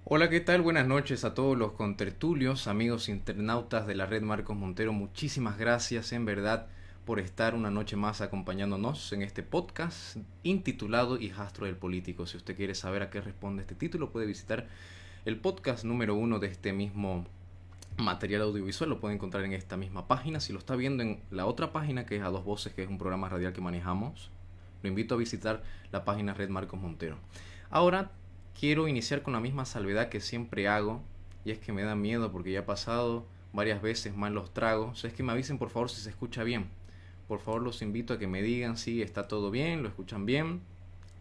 Hola, ¿qué tal? Buenas noches a todos los contertulios, amigos internautas de la red Marcos Montero. Muchísimas gracias en verdad por estar una noche más acompañándonos en este podcast intitulado Hijastro del Político. Si usted quiere saber a qué responde este título, puede visitar el podcast número 1 de este mismo material audiovisual. Lo puede encontrar en esta misma página. Si lo está viendo en la otra página, que es A Dos Voces, que es un programa radial que manejamos, lo invito a visitar la página Red Marcos Montero. Ahora quiero iniciar con la misma salvedad que siempre hago, y es que me da miedo porque ya he pasado varias veces mal los tragos. Es que me avisen por favor si se escucha bien. Por favor los invito a que me digan si está todo bien, lo escuchan bien,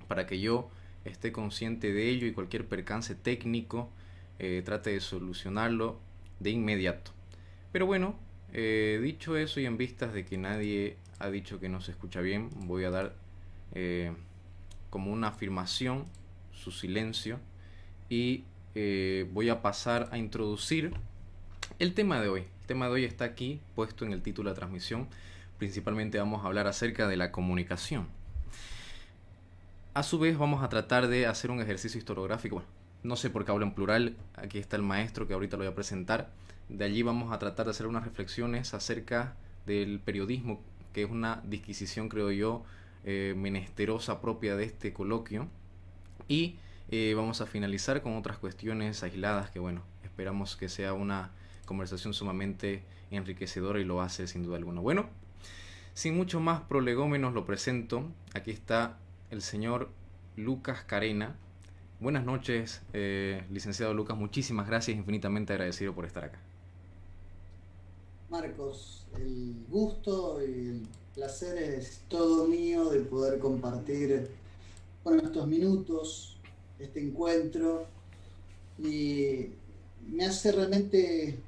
para que yo esté consciente de ello y cualquier percance técnico trate de solucionarlo de inmediato. Pero bueno, dicho eso y en vistas de que nadie ha dicho que no se escucha bien, voy a dar eh, como una afirmación su silencio y voy a pasar a introducir el tema de hoy. El tema de hoy está aquí puesto en el título de la transmisión. Principalmente vamos a hablar acerca de la comunicación. A su vez vamos a tratar de hacer un ejercicio historiográfico. Bueno, no sé por qué hablo en plural, aquí está el maestro que ahorita lo voy a presentar. De allí vamos a tratar de hacer unas reflexiones acerca del periodismo, que es una disquisición, creo yo, menesterosa propia de este coloquio. Y vamos a finalizar con otras cuestiones aisladas que, bueno, esperamos que sea una conversación sumamente enriquecedora y lo hace sin duda alguna. Bueno, sin mucho más prolegómenos lo presento. Aquí está el señor Lucas Carena. Buenas noches, licenciado Lucas. Muchísimas gracias, infinitamente agradecido por estar acá. Marcos, el gusto y el placer es todo mío de poder compartir, bueno, estos minutos, este encuentro, y me hace realmente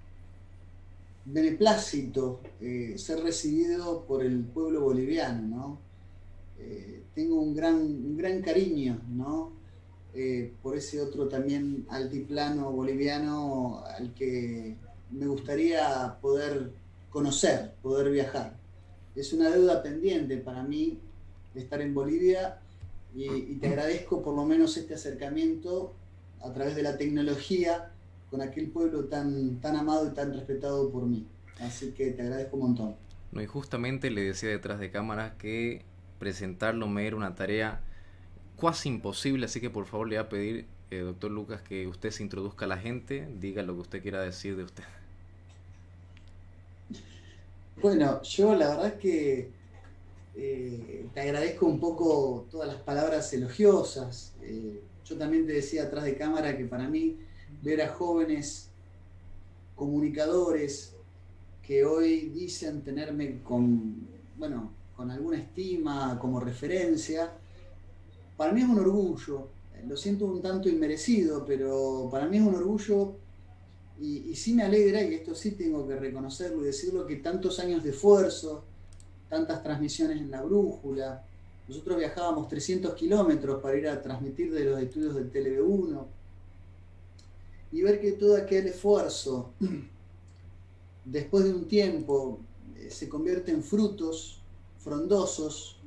beneplácito ser recibido por el pueblo boliviano, ¿no? Tengo un gran cariño, ¿no? Por ese otro también altiplano boliviano al que me gustaría poder conocer, poder viajar. Es una deuda pendiente para mí de estar en Bolivia y te agradezco por lo menos este acercamiento a través de la tecnología con aquel pueblo tan amado y tan respetado por mí. Así que te agradezco un montón. No, y justamente le decía detrás de cámaras que presentarlo me era una tarea casi imposible, así que por favor le voy a pedir, doctor Lucas, que usted se introduzca a la gente, diga lo que usted quiera decir de usted. Bueno, yo la verdad que te agradezco un poco todas las palabras elogiosas. Yo también te decía atrás de cámara que para mí ver a jóvenes comunicadores que hoy dicen tenerme bueno, con alguna estima como referencia, para mí es un orgullo. Lo siento un tanto inmerecido, pero para mí es un orgullo y sí me alegra, y esto sí tengo que reconocerlo y decirlo, que tantos años de esfuerzo, tantas transmisiones en la brújula. Nosotros viajábamos 300 kilómetros para ir a transmitir de los estudios del TLV1 y ver que todo aquel esfuerzo, después de un tiempo, se convierte en frutos frondosos,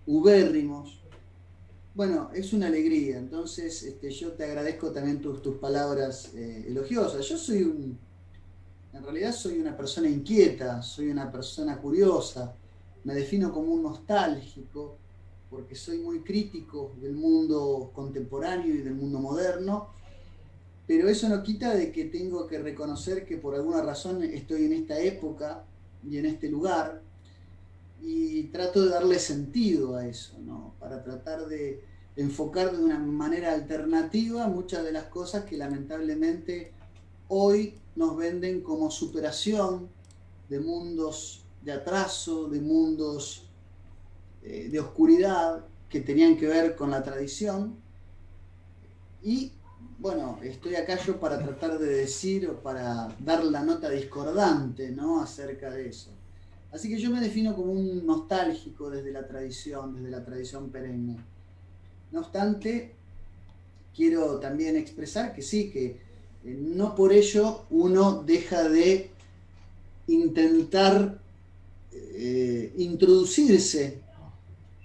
ubérrimos. Bueno, es una alegría. Entonces, yo te agradezco también tus palabras elogiosas. En realidad soy una persona inquieta, soy una persona curiosa, me defino como un nostálgico, porque soy muy crítico del mundo contemporáneo y del mundo moderno, pero eso no quita de que tengo que reconocer que por alguna razón estoy en esta época y en este lugar, y trato de darle sentido a eso, ¿no? Para tratar de enfocar de una manera alternativa muchas de las cosas que lamentablemente hoy nos venden como superación de mundos de atraso, de mundos de oscuridad que tenían que ver con la tradición. Y bueno, estoy acá yo para tratar de decir o para dar la nota discordante, ¿no?, acerca de eso. Así que yo me defino como un nostálgico desde la tradición perenne. No obstante, quiero también expresar que sí, que no por ello uno deja de intentar introducirse,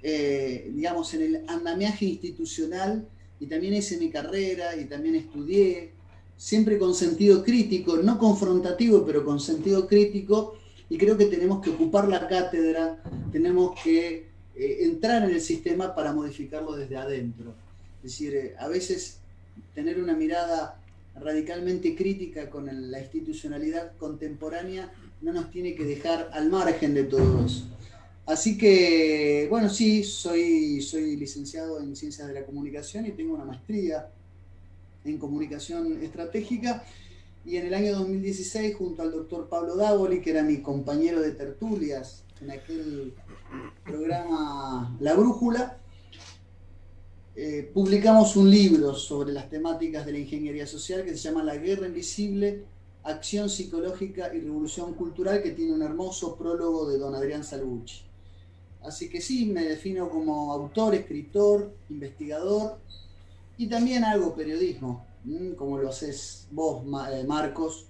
digamos, en el andamiaje institucional, y también hice mi carrera y también estudié, siempre con sentido crítico, no confrontativo, pero con sentido crítico, y creo que tenemos que ocupar la cátedra, tenemos que entrar en el sistema para modificarlo desde adentro. Es decir, a veces tener una mirada radicalmente crítica con la institucionalidad contemporánea no nos tiene que dejar al margen de todo eso. Así que, bueno, sí, soy licenciado en Ciencias de la Comunicación y tengo una maestría en Comunicación Estratégica. Y en el año 2016, junto al doctor Pablo Dávoli, que era mi compañero de tertulias en aquel programa La Brújula, publicamos un libro sobre las temáticas de la ingeniería social que se llama La Guerra Invisible, Acción Psicológica y Revolución Cultural, que tiene un hermoso prólogo de don Adrián Salvucci. Así que sí, me defino como autor, escritor, investigador, y también hago periodismo, como lo haces vos, Marcos.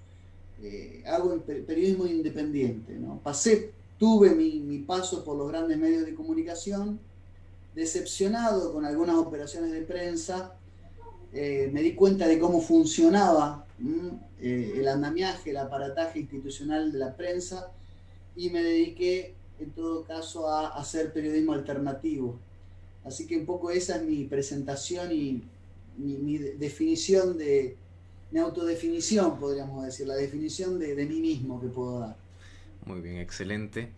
Hago periodismo independiente, ¿no? Tuve mi paso por los grandes medios de comunicación, decepcionado con algunas operaciones de prensa. Me di cuenta de cómo funcionaba el andamiaje, el aparataje institucional de la prensa, y me dediqué en todo caso a hacer periodismo alternativo. Así que un poco esa es mi presentación y mi definición mi autodefinición, podríamos decir, la definición de mí mismo que puedo dar. Muy bien, excelente.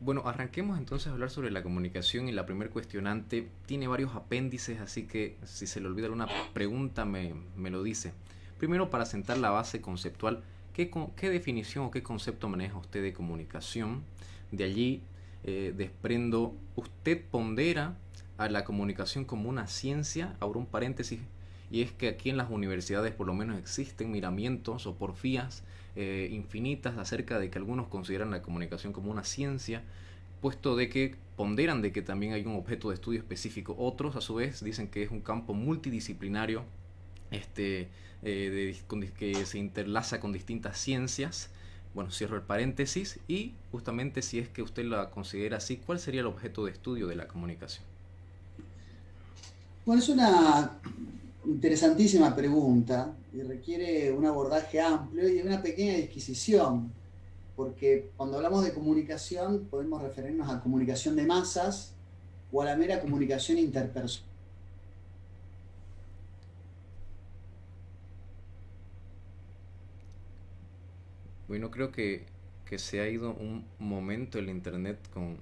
Bueno, arranquemos entonces a hablar sobre la comunicación, y la primer cuestionante tiene varios apéndices, así que si se le olvida alguna pregunta me lo dice. Primero, para sentar la base conceptual, ¿qué definición o qué concepto maneja usted de comunicación? De allí desprendo, ¿usted pondera a la comunicación como una ciencia? Abro un paréntesis, y es que aquí en las universidades por lo menos existen miramientos o porfías infinitas acerca de que algunos consideran la comunicación como una ciencia, puesto de que ponderan de que también hay un objeto de estudio específico. Otros a su vez dicen que es un campo multidisciplinario, que se interlaza con distintas ciencias. Bueno, cierro el paréntesis, y justamente si es que usted la considera así, ¿cuál sería el objeto de estudio de la comunicación? Bueno, es una interesantísima pregunta y requiere un abordaje amplio y una pequeña disquisición, porque cuando hablamos de comunicación podemos referirnos a comunicación de masas o a la mera comunicación interpersonal. Bueno, creo que se ha ido un momento el internet con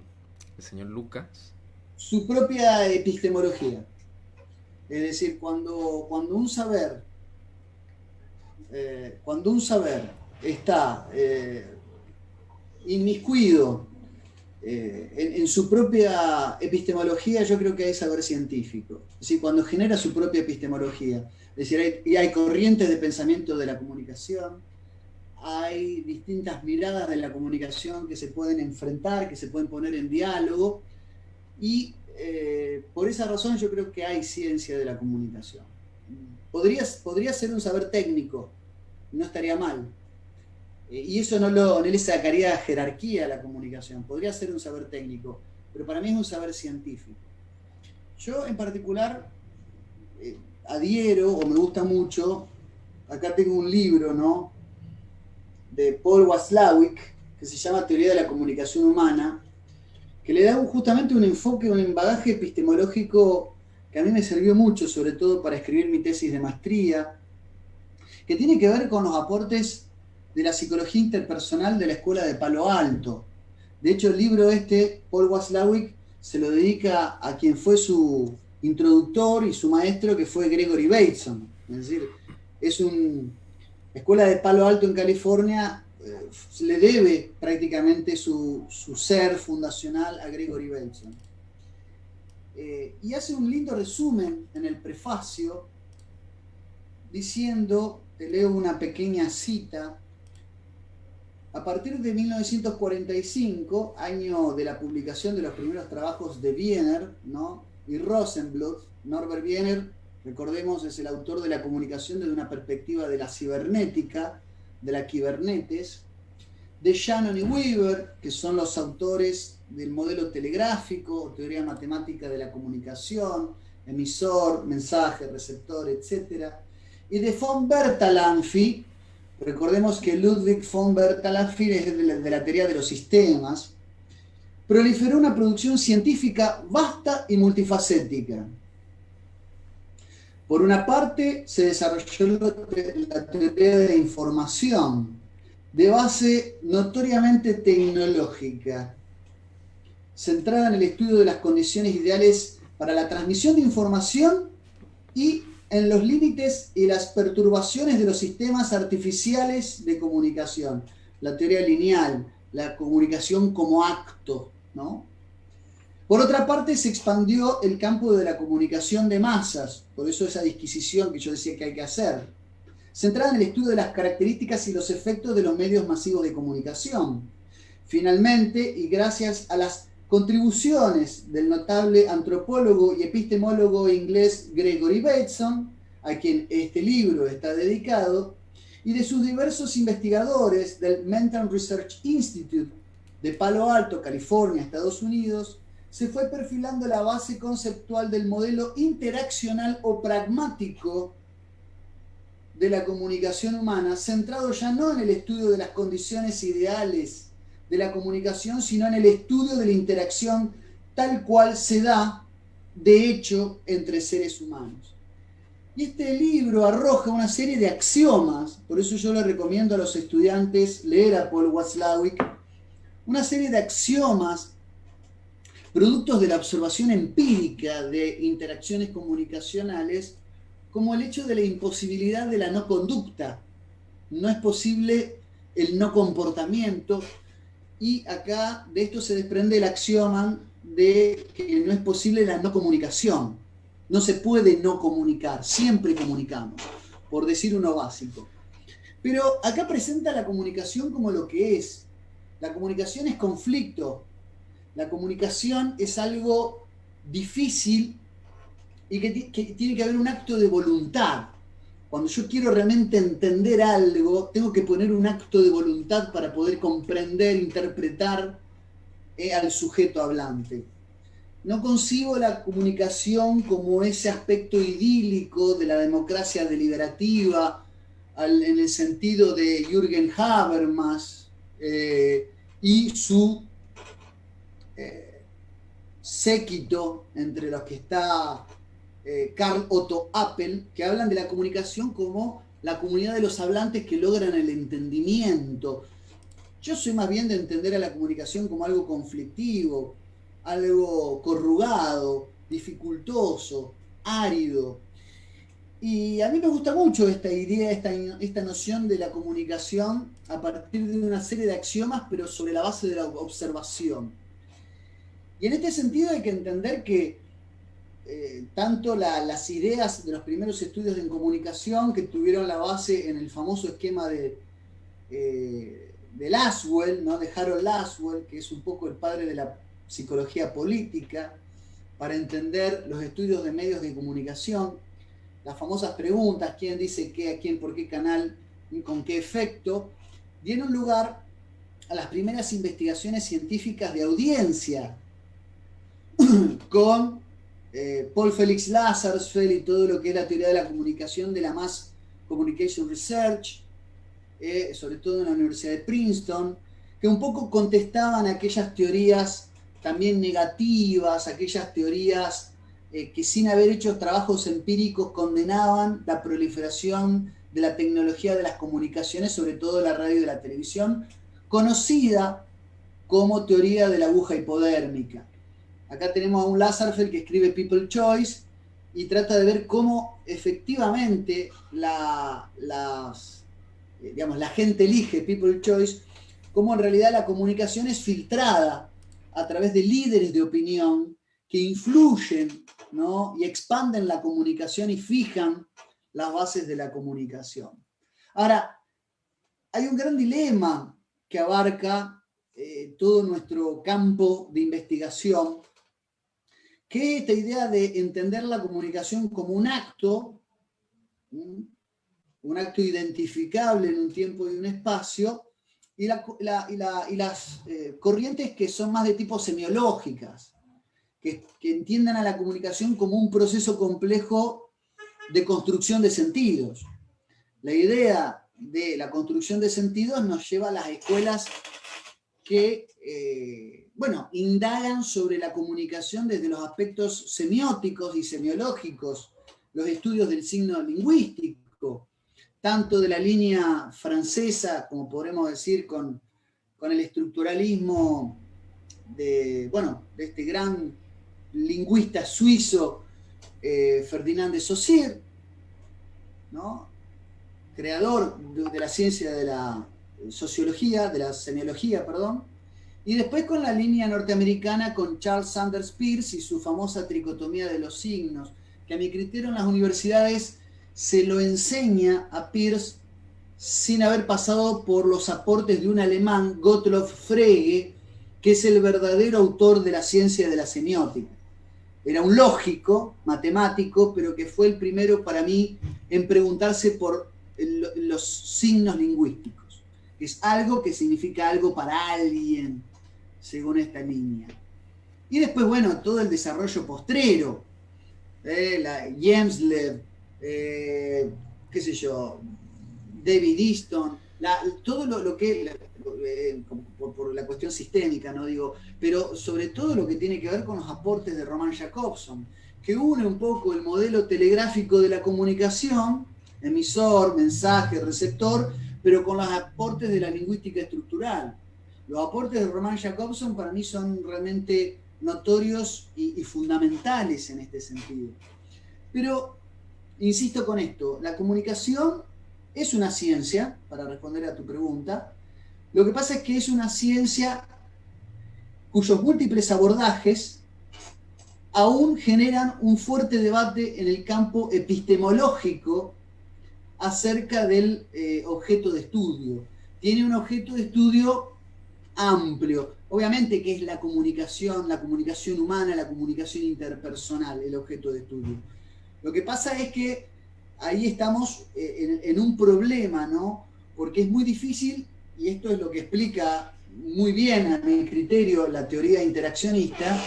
el señor Lucas. Su propia epistemología. Es decir, cuando un saber está inmiscuido en su propia epistemología, yo creo que hay saber científico. Es decir, cuando genera su propia epistemología. Es decir, hay corrientes de pensamiento de la comunicación, hay distintas miradas de la comunicación que se pueden enfrentar, que se pueden poner en diálogo, y por esa razón yo creo que hay ciencia de la comunicación. Podría ser un saber técnico, no estaría mal. Y eso no le sacaría jerarquía a la comunicación. Podría ser un saber técnico, pero para mí es un saber científico. Yo en particular adhiero o me gusta mucho, acá tengo un libro, ¿no?, de Paul Watzlawick, que se llama Teoría de la Comunicación Humana, que le da justamente un enfoque, un bagaje epistemológico que a mí me sirvió mucho, sobre todo para escribir mi tesis de maestría, que tiene que ver con los aportes de la psicología interpersonal de la Escuela de Palo Alto. De hecho, el libro Paul Watzlawick, se lo dedica a quien fue su introductor y su maestro, que fue Gregory Bateson. Es decir, es una Escuela de Palo Alto en California, le debe prácticamente su ser fundacional a Gregory Bateson. y hace un lindo resumen en el prefacio diciendo, te leo una pequeña cita: a partir de 1945, año de la publicación de los primeros trabajos de Wiener, ¿no?, y Rosenbluth, Norbert Wiener, recordemos, es el autor de La comunicación desde una perspectiva de la cibernética, de la Kibernetes, de Shannon y Weaver, que son los autores del modelo telegráfico o teoría matemática de la comunicación, emisor, mensaje, receptor, etc. Y de von Bertalanffy. Recordemos que Ludwig von Bertalanffy es de la teoría de los sistemas. Proliferó una producción científica vasta y multifacética. Por una parte, se desarrolló la teoría de la información, de base notoriamente tecnológica, centrada en el estudio de las condiciones ideales para la transmisión de información y en los límites y las perturbaciones de los sistemas artificiales de comunicación. La teoría lineal, la comunicación como acto, ¿no? Por otra parte, se expandió el campo de la comunicación de masas, por eso esa disquisición que yo decía que hay que hacer, centrada en el estudio de las características y los efectos de los medios masivos de comunicación. Finalmente, y gracias a las contribuciones del notable antropólogo y epistemólogo inglés Gregory Bateson, a quien este libro está dedicado, y de sus diversos investigadores del Mental Research Institute de Palo Alto, California, Estados Unidos, se fue perfilando la base conceptual del modelo interaccional o pragmático de la comunicación humana, centrado ya no en el estudio de las condiciones ideales de la comunicación, sino en el estudio de la interacción tal cual se da, de hecho, entre seres humanos. Y este libro arroja una serie de axiomas, por eso yo le recomiendo a los estudiantes leer a Paul Watzlawick, una serie de axiomas productos de la observación empírica de interacciones comunicacionales, como el hecho de la imposibilidad de la no conducta. No es posible el no comportamiento, y acá de esto se desprende el axioma de que no es posible la no comunicación. No se puede no comunicar, siempre comunicamos, por decir uno básico. Pero acá presenta la comunicación como lo que es. La comunicación es conflicto. La comunicación es algo difícil y que tiene que haber un acto de voluntad. Cuando yo quiero realmente entender algo, tengo que poner un acto de voluntad para poder comprender, interpretar al sujeto hablante. No concibo la comunicación como ese aspecto idílico de la democracia deliberativa, en el sentido de Jürgen Habermas y su séquito, entre los que está Karl Otto Appel, que hablan de la comunicación como la comunidad de los hablantes que logran el entendimiento. Yo soy más bien de entender a la comunicación como algo conflictivo, algo corrugado, dificultoso, árido. Y a mí me gusta mucho esta idea, esta noción de la comunicación a partir de una serie de axiomas, pero sobre la base de la observación. Y en este sentido hay que entender que tanto las ideas de los primeros estudios en comunicación, que tuvieron la base en el famoso esquema de Lasswell, ¿no?, de Harold Lasswell, que es un poco el padre de la psicología política, para entender los estudios de medios de comunicación, las famosas preguntas: quién dice qué, a quién, por qué canal, con qué efecto, dieron lugar a las primeras investigaciones científicas de audiencia, con Paul Felix Lazarsfeld y todo lo que es la teoría de la comunicación de la Mass Communication Research, sobre todo en la Universidad de Princeton, que un poco contestaban aquellas teorías también negativas, aquellas teorías que sin haber hecho trabajos empíricos condenaban la proliferación de la tecnología de las comunicaciones, sobre todo de la radio y de la televisión, conocida como teoría de la aguja hipodérmica. Acá tenemos a un Lazarsfeld que escribe People Choice y trata de ver cómo efectivamente la gente elige People Choice, cómo en realidad la comunicación es filtrada a través de líderes de opinión que influyen, ¿no? Y expanden la comunicación y fijan las bases de la comunicación. Ahora, hay un gran dilema que abarca todo nuestro campo de investigación, que es esta idea de entender la comunicación como un acto identificable en un tiempo y un espacio, y las corrientes que son más de tipo semiológicas, que entiendan a la comunicación como un proceso complejo de construcción de sentidos. La idea de la construcción de sentidos nos lleva a las escuelas que, indagan sobre la comunicación desde los aspectos semióticos y semiológicos, los estudios del signo lingüístico, tanto de la línea francesa, como podremos decir, con el estructuralismo de este gran lingüista suizo, Ferdinand de Saussure, ¿no? Creador de la ciencia de la sociología, de la semiología, perdón, y después con la línea norteamericana con Charles Sanders Peirce y su famosa tricotomía de los signos, que a mi criterio en las universidades se lo enseña a Peirce sin haber pasado por los aportes de un alemán, Gottlob Frege, que es el verdadero autor de la ciencia de la semiótica. Era un lógico, matemático, pero que fue el primero para mí en preguntarse por los signos lingüísticos, que es algo que significa algo para alguien, según esta línea. Y después, todo el desarrollo postrero, Jemslev, David Easton, todo lo que, por la cuestión sistémica, no digo, pero sobre todo lo que tiene que ver con los aportes de Roman Jakobson, que une un poco el modelo telegráfico de la comunicación, emisor, mensaje, receptor, pero con los aportes de la lingüística estructural. Los aportes de Roman Jakobson para mí son realmente notorios y fundamentales en este sentido. Pero, insisto con esto, la comunicación es una ciencia, para responder a tu pregunta. Lo que pasa es que es una ciencia cuyos múltiples abordajes aún generan un fuerte debate en el campo epistemológico acerca del objeto de estudio. Tiene un objeto de estudio amplio. Obviamente que es la comunicación humana, la comunicación interpersonal, el objeto de estudio. Lo que pasa es que ahí estamos en un problema, ¿no? Porque es muy difícil, y esto es lo que explica muy bien a mi criterio la teoría interaccionista,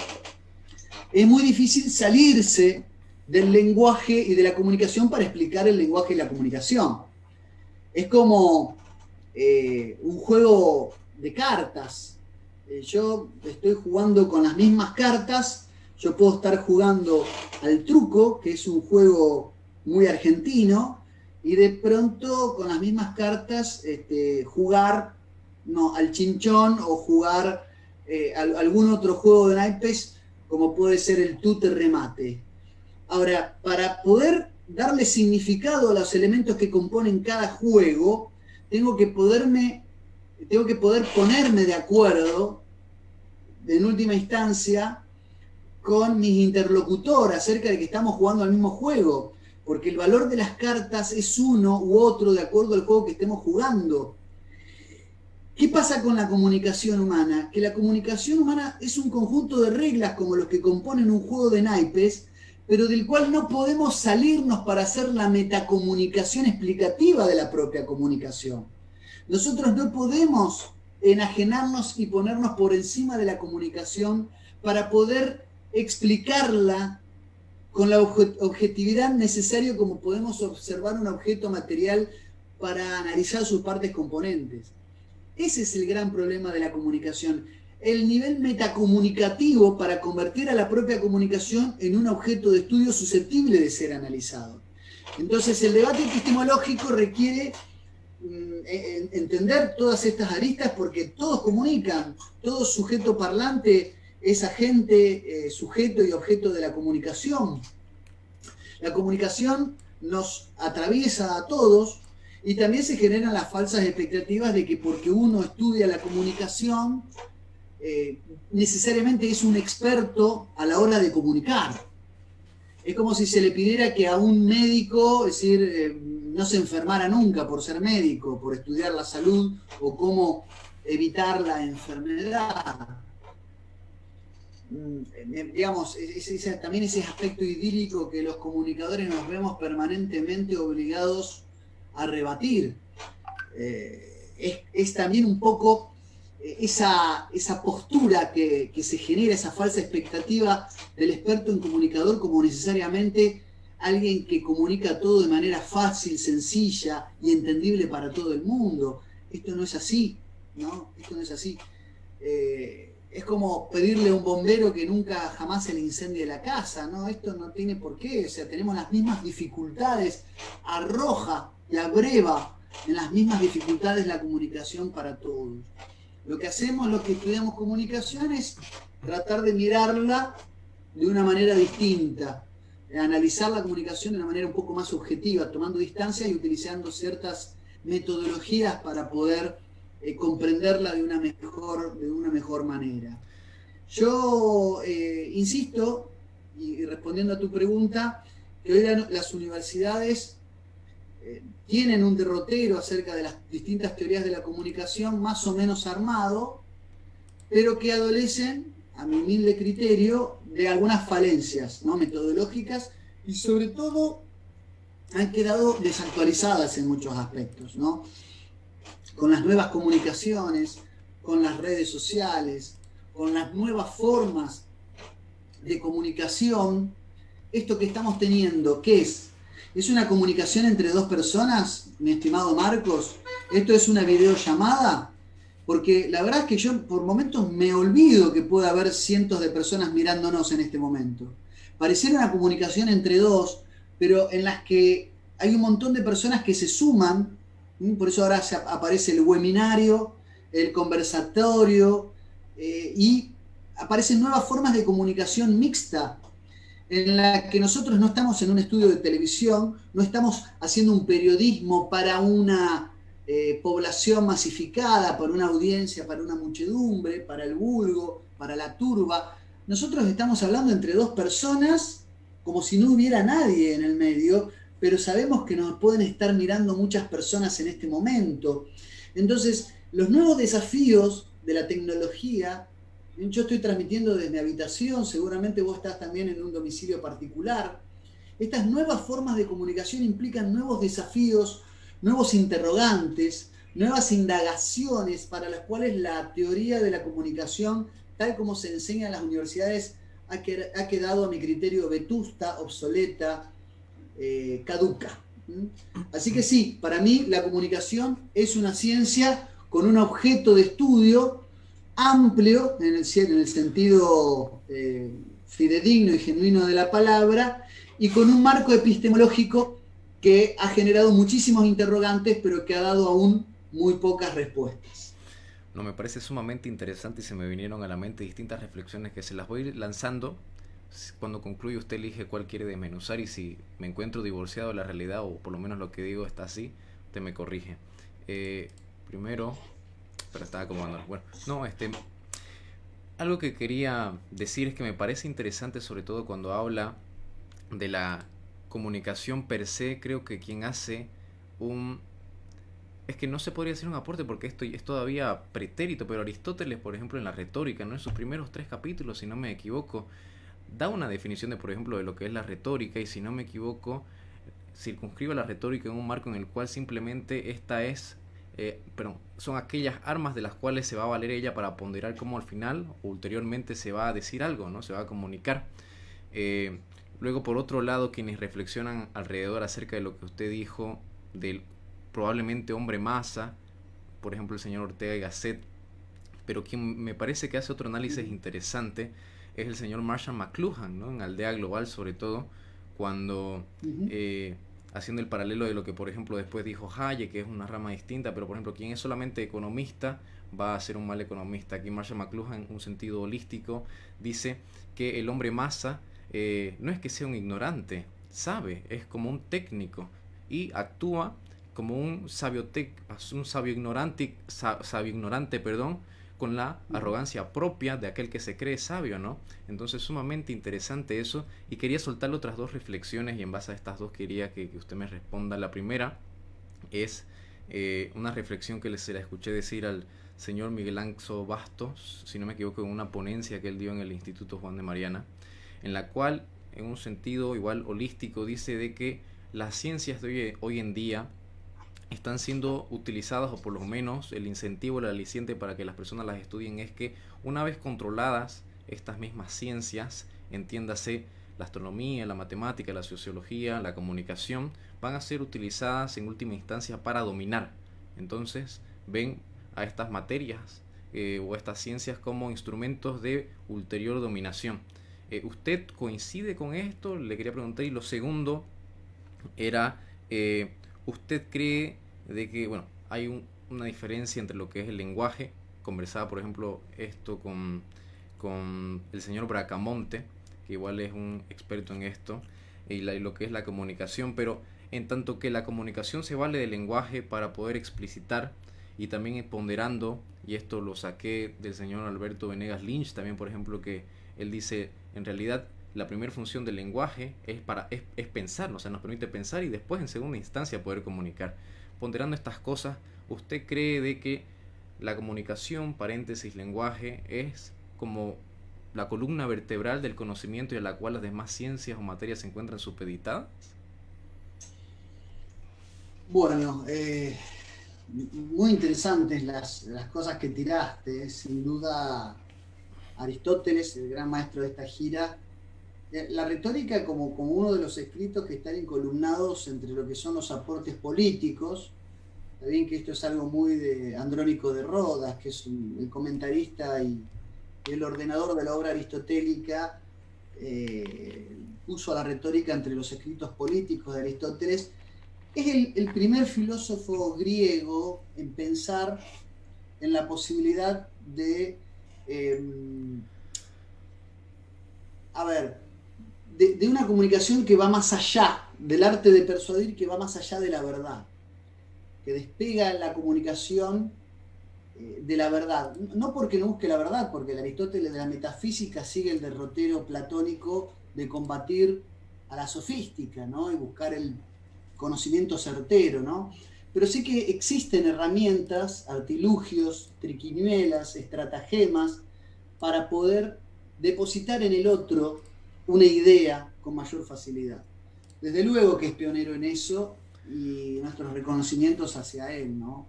es muy difícil salirse del lenguaje y de la comunicación para explicar el lenguaje y la comunicación. Es como un juego de cartas. Yo estoy jugando con las mismas cartas, yo puedo estar jugando al truco, que es un juego muy argentino, y de pronto con las mismas cartas jugar al chinchón o jugar algún otro juego de naipes, como puede ser el tute remate. Ahora, para poder darle significado a los elementos que componen cada juego, tengo que poder ponerme de acuerdo, en última instancia, con mis interlocutores acerca de que estamos jugando al mismo juego, porque el valor de las cartas es uno u otro de acuerdo al juego que estemos jugando. ¿Qué pasa con la comunicación humana? Que la comunicación humana es un conjunto de reglas como los que componen un juego de naipes, pero del cual no podemos salirnos para hacer la metacomunicación explicativa de la propia comunicación. Nosotros no podemos enajenarnos y ponernos por encima de la comunicación para poder explicarla con la objetividad necesaria como podemos observar un objeto material para analizar sus partes componentes. Ese es el gran problema de la comunicación. El nivel metacomunicativo para convertir a la propia comunicación en un objeto de estudio susceptible de ser analizado. Entonces, el debate epistemológico requiere entender todas estas aristas porque todos comunican, todo sujeto parlante es agente, sujeto y objeto de la comunicación. La comunicación nos atraviesa a todos y también se generan las falsas expectativas de que porque uno estudia la comunicación necesariamente es un experto a la hora de comunicar. Es como si se le pidiera que a un médico, es decir, no se enfermara nunca por ser médico, por estudiar la salud o cómo evitar la enfermedad. Digamos, también ese aspecto idílico que los comunicadores nos vemos permanentemente obligados a rebatir. Es también un poco esa postura que se genera, esa falsa expectativa del experto en comunicador como necesariamente alguien que comunica todo de manera fácil, sencilla y entendible para todo el mundo. Esto no es así, ¿no? Esto no es así. Es como pedirle a un bombero que nunca jamás se le incendie la casa, ¿no? Esto no tiene por qué, o sea, tenemos las mismas dificultades, arroja y abreva en las mismas dificultades la comunicación para todos. Lo que hacemos, los que estudiamos comunicación, es tratar de mirarla de una manera distinta, analizar la comunicación de una manera un poco más objetiva, tomando distancia y utilizando ciertas metodologías para poder comprenderla de una mejor manera. Yo insisto, y respondiendo a tu pregunta, que hoy las universidades tienen un derrotero acerca de las distintas teorías de la comunicación más o menos armado, pero que adolecen, a mi humilde criterio, de algunas falencias, ¿no?, metodológicas, y sobre todo han quedado desactualizadas en muchos aspectos, ¿no? Con las nuevas comunicaciones, con las redes sociales, con las nuevas formas de comunicación, esto que estamos teniendo, ¿qué es? ¿Es una comunicación entre dos personas, mi estimado Marcos? ¿Esto es una videollamada? Porque la verdad es que yo por momentos me olvido que pueda haber cientos de personas mirándonos en este momento. Pareciera una comunicación entre dos, pero en las que hay un montón de personas que se suman, por eso ahora aparece el webinario, el conversatorio, y aparecen nuevas formas de comunicación mixta, en la que nosotros no estamos en un estudio de televisión, no estamos haciendo un periodismo para una población masificada, para una audiencia, para una muchedumbre, para el vulgo, para la turba. Nosotros estamos hablando entre dos personas como si no hubiera nadie en el medio, pero sabemos que nos pueden estar mirando muchas personas en este momento. Entonces, los nuevos desafíos de la tecnología, yo estoy transmitiendo desde mi habitación, seguramente vos estás también en un domicilio particular. Estas nuevas formas de comunicación implican nuevos desafíos, nuevos interrogantes, nuevas indagaciones para las cuales la teoría de la comunicación, tal como se enseña en las universidades, ha quedado a mi criterio vetusta, obsoleta, caduca. Así que sí, para mí la comunicación es una ciencia con un objeto de estudio amplio en el sentido fidedigno y genuino de la palabra, y con un marco epistemológico que ha generado muchísimos interrogantes, pero que ha dado aún muy pocas respuestas. No, me parece sumamente interesante y se me vinieron a la mente distintas reflexiones que se las voy a ir lanzando. Cuando concluye usted elige cuál quiere desmenuzar, y si me encuentro divorciado de la realidad, o por lo menos lo que digo está así, usted me corrige. Primero, pero estaba acomodando. Bueno, no, algo que quería decir es que me parece interesante, sobre todo cuando habla de la comunicación per se. Creo que quien hace es que no se podría decir un aporte porque esto es todavía pretérito, pero Aristóteles, por ejemplo, en la retórica, ¿no?, en sus primeros 3 capítulos, si no me equivoco, da una definición de, por ejemplo, de lo que es la retórica, y si no me equivoco, circunscribe la retórica en un marco en el cual simplemente esta es, son aquellas armas de las cuales se va a valer ella para ponderar cómo al final o ulteriormente se va a decir algo, ¿no?, se va a comunicar. Luego, por otro lado, quienes reflexionan alrededor acerca de lo que usted dijo del probablemente hombre masa, por ejemplo el señor Ortega y Gasset, pero quien me parece que hace otro análisis interesante es el señor Marshall McLuhan, ¿no?, en Aldea Global, sobre todo, cuando haciendo el paralelo de lo que, por ejemplo, después dijo Hayek, que es una rama distinta, pero por ejemplo, quien es solamente economista va a ser un mal economista. Aquí Marshall McLuhan, en un sentido holístico, dice que el hombre masa no es que sea un ignorante, sabe, es como un técnico y actúa como un sabio ignorante, con la arrogancia propia de aquel que se cree sabio, ¿no? Entonces, sumamente interesante eso, y quería soltarle otras dos reflexiones, y en base a estas dos quería que usted me responda. La primera es una reflexión que se la escuché decir al señor Miguel Ángel Bastos, si no me equivoco, en una ponencia que él dio en el Instituto Juan de Mariana, en la cual, en un sentido igual holístico, dice de que las ciencias de hoy en día están siendo utilizadas, o por lo menos el incentivo, el aliciente para que las personas las estudien, es que una vez controladas estas mismas ciencias, entiéndase la astronomía, la matemática, la sociología, la comunicación, van a ser utilizadas en última instancia para dominar. Entonces ven a estas materias o estas ciencias como instrumentos de ulterior dominación. ¿Usted coincide con esto? Le quería preguntar. Y lo segundo era, ¿usted cree de que, bueno, hay una diferencia entre lo que es el lenguaje? Conversaba, por ejemplo, esto con el señor Bracamonte, que igual es un experto en esto, y lo que es la comunicación, pero en tanto que la comunicación se vale del lenguaje para poder explicitar, y también ponderando, y esto lo saqué del señor Alberto Venegas Lynch también, por ejemplo, que él dice, en realidad la primera función del lenguaje es pensar, o sea, nos permite pensar y después en segunda instancia poder comunicar. Ponderando estas cosas, ¿usted cree de que la comunicación, paréntesis, lenguaje, es como la columna vertebral del conocimiento y a la cual las demás ciencias o materias se encuentran supeditadas? Bueno, muy interesantes las cosas que tiraste. Sin duda, Aristóteles, el gran maestro de esta gira, la retórica como uno de los escritos que están encolumnados entre lo que son los aportes políticos. Está bien que esto es algo muy de Andrónico de Rodas, que es el comentarista y el ordenador de la obra aristotélica, puso a la retórica entre los escritos políticos de Aristóteles. Es el primer filósofo griego en pensar en la posibilidad de, de una comunicación que va más allá, del arte de persuadir, que va más allá de la verdad, que despega la comunicación de la verdad. No porque no busque la verdad, porque el Aristóteles de la metafísica sigue el derrotero platónico de combatir a la sofística, ¿no? Y buscar el conocimiento certero, ¿no? Pero sí que existen herramientas, artilugios, triquiñuelas, estratagemas para poder depositar en el otro una idea con mayor facilidad. Desde luego que es pionero en eso, y nuestros reconocimientos hacia él, ¿no?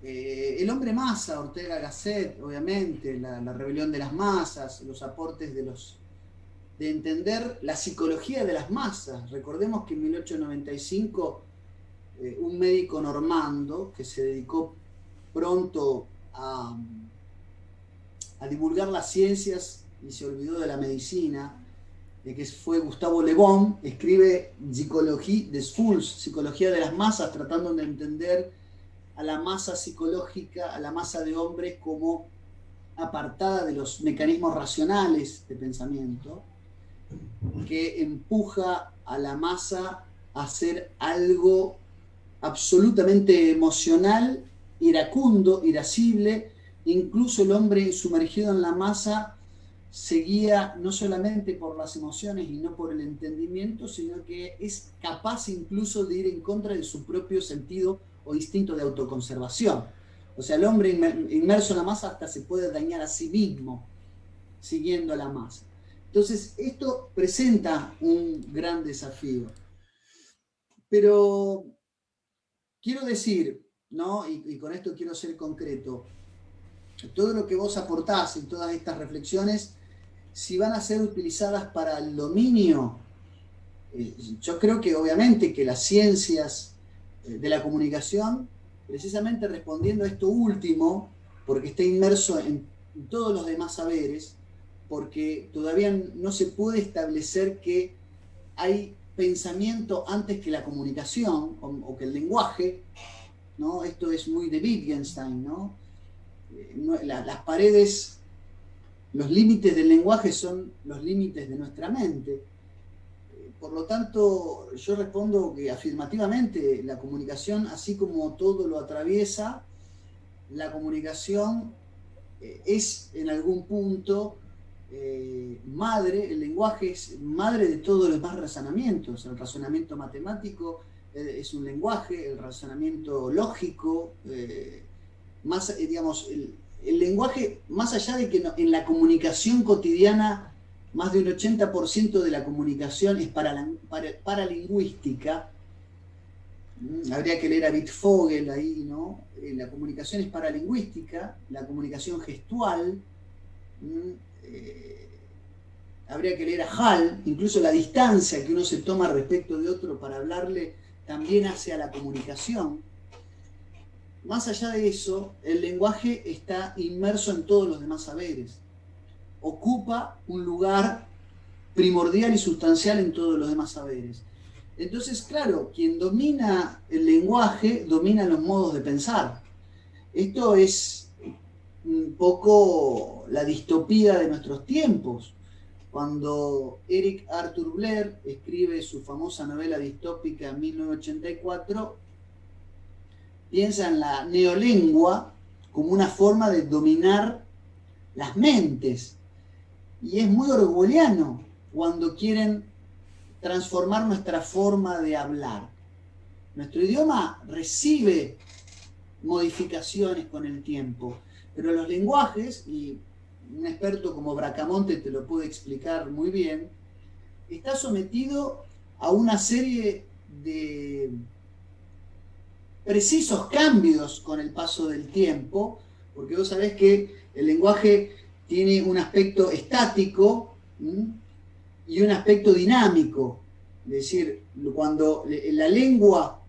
El hombre masa, Ortega Gasset, obviamente, la rebelión de las masas, los aportes de entender la psicología de las masas. Recordemos que en 1895 un médico normando que se dedicó pronto a divulgar las ciencias y se olvidó de la medicina, que fue Gustavo Le Bon, escribe Psychologie des Foules, psicología de las masas, tratando de entender a la masa psicológica, a la masa de hombres como apartada de los mecanismos racionales de pensamiento, que empuja a la masa a hacer algo absolutamente emocional, iracundo, irascible. Incluso el hombre sumergido en la masa se guía no solamente por las emociones y no por el entendimiento, sino que es capaz incluso de ir en contra de su propio sentido o instinto de autoconservación. O sea, el hombre inmerso en la masa hasta se puede dañar a sí mismo siguiendo a la masa. Entonces, esto presenta un gran desafío. Pero quiero decir, ¿no? Y con esto quiero ser concreto, todo lo que vos aportás en todas estas reflexiones, si van a ser utilizadas para el dominio, yo creo que obviamente que las ciencias de la comunicación, precisamente respondiendo a esto último, porque está inmerso en todos los demás saberes, porque todavía no se puede establecer que hay pensamiento antes que la comunicación o que el lenguaje, ¿no? Esto es muy de Wittgenstein, ¿no? Las paredes, los límites del lenguaje son los límites de nuestra mente. Por lo tanto, yo respondo que afirmativamente la comunicación, así como todo lo atraviesa, la comunicación es en algún punto madre, el lenguaje es madre de todos los demás razonamientos. El razonamiento matemático es un lenguaje, el razonamiento lógico, digamos, el lenguaje, más allá de que en la comunicación cotidiana, más de un 80% de la comunicación es paralingüística. Habría que leer a Wittfogel ahí, ¿no? La comunicación es paralingüística, la comunicación gestual. Habría que leer a Hall, incluso la distancia que uno se toma respecto de otro para hablarle también hace a la comunicación. Más allá de eso, el lenguaje está inmerso en todos los demás saberes. Ocupa un lugar primordial y sustancial en todos los demás saberes. Entonces, claro, quien domina el lenguaje, domina los modos de pensar. Esto es un poco la distopía de nuestros tiempos. Cuando Eric Arthur Blair escribe su famosa novela distópica en 1984, piensa en la neolengua como una forma de dominar las mentes. Y es muy orwelliano cuando quieren transformar nuestra forma de hablar. Nuestro idioma recibe modificaciones con el tiempo, pero los lenguajes, y un experto como Bracamonte te lo puede explicar muy bien, está sometido a una serie de precisos cambios con el paso del tiempo, porque vos sabés que el lenguaje tiene un aspecto estático y un aspecto dinámico. Es decir, cuando la lengua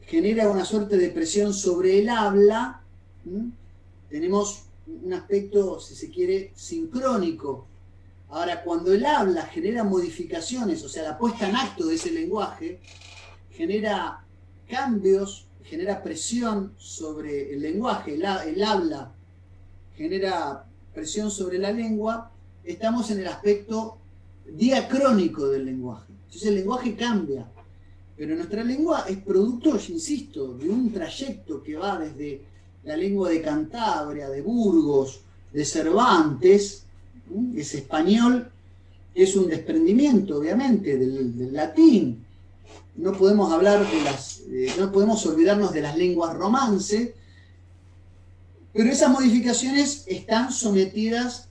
genera una suerte de presión sobre el habla, tenemos un aspecto, si se quiere, sincrónico. Ahora, cuando el habla genera modificaciones, o sea, la puesta en acto de ese lenguaje, genera cambios, genera presión sobre el lenguaje, el habla genera presión sobre la lengua, estamos en el aspecto diacrónico del lenguaje. Entonces el lenguaje cambia, pero nuestra lengua es producto, yo insisto, de un trayecto que va desde la lengua de Cantabria, de Burgos, de Cervantes, es español, es un desprendimiento, obviamente, del latín. No podemos hablar no podemos olvidarnos de las lenguas romance, pero esas modificaciones están sometidas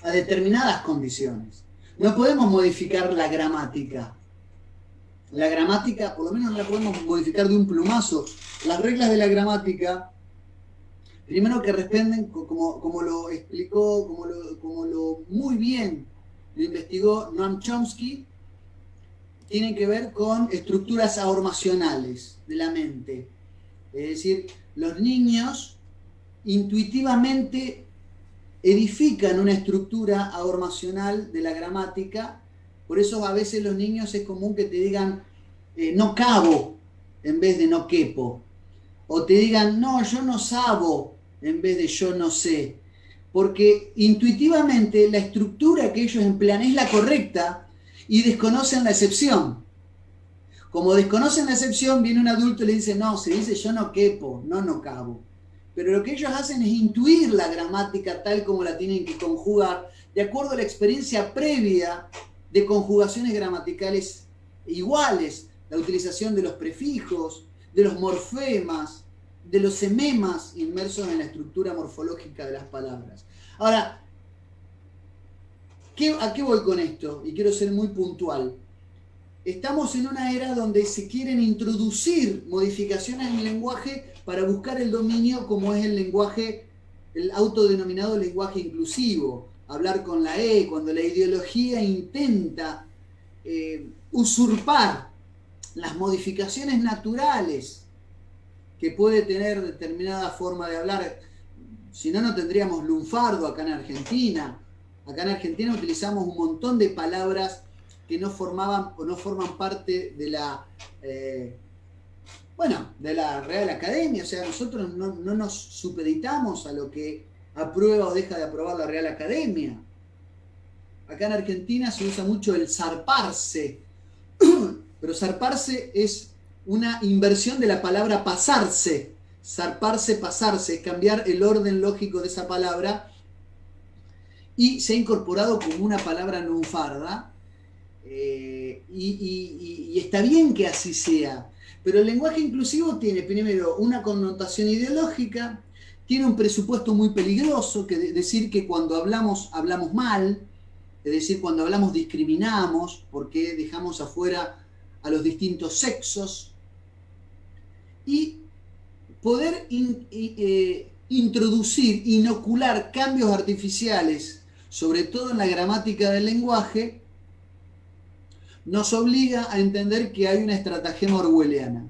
a determinadas condiciones. No podemos modificar la gramática. La gramática, por lo menos no la podemos modificar de un plumazo. Las reglas de la gramática, primero que responden, como lo explicó, como lo muy bien lo investigó Noam Chomsky, tienen que ver con estructuras ahormacionales de la mente. Es decir, los niños intuitivamente edifican una estructura ahormacional de la gramática. Por eso a veces los niños es común que te digan no cabo en vez de no quepo, o te digan no, yo no sabo en vez de yo no sé, porque intuitivamente la estructura que ellos emplean es la correcta y desconocen la excepción. Como desconocen la excepción, viene un adulto y le dice no, se dice yo no quepo, no cabo. Pero lo que ellos hacen es intuir la gramática tal como la tienen que conjugar, de acuerdo a la experiencia previa de conjugaciones gramaticales iguales, la utilización de los prefijos, de los morfemas, de los sememas inmersos en la estructura morfológica de las palabras. Ahora, ¿a qué voy con esto? Y quiero ser muy puntual. Estamos en una era donde se quieren introducir modificaciones en el lenguaje para buscar el dominio, como es el lenguaje, el autodenominado lenguaje inclusivo. Hablar con la E, cuando la ideología intenta usurpar las modificaciones naturales que puede tener determinada forma de hablar. Si no, no tendríamos lunfardo acá en Argentina. Acá en Argentina utilizamos un montón de palabras que no formaban o no forman parte de la de la Real Academia. O sea, nosotros no nos supeditamos a lo que aprueba o deja de aprobar la Real Academia. Acá en Argentina se usa mucho el zarparse, pero zarparse es una inversión de la palabra pasarse. zarparse, pasarse, es cambiar el orden lógico de esa palabra, y se ha incorporado como una palabra lunfarda, y está bien que así sea, pero el lenguaje inclusivo tiene primero una connotación ideológica, tiene un presupuesto muy peligroso, que decir que cuando hablamos, hablamos mal, es decir, cuando hablamos discriminamos, porque dejamos afuera a los distintos sexos, y poder introducir, inocular cambios artificiales, sobre todo en la gramática del lenguaje, nos obliga a entender que hay una estratagema orwelliana.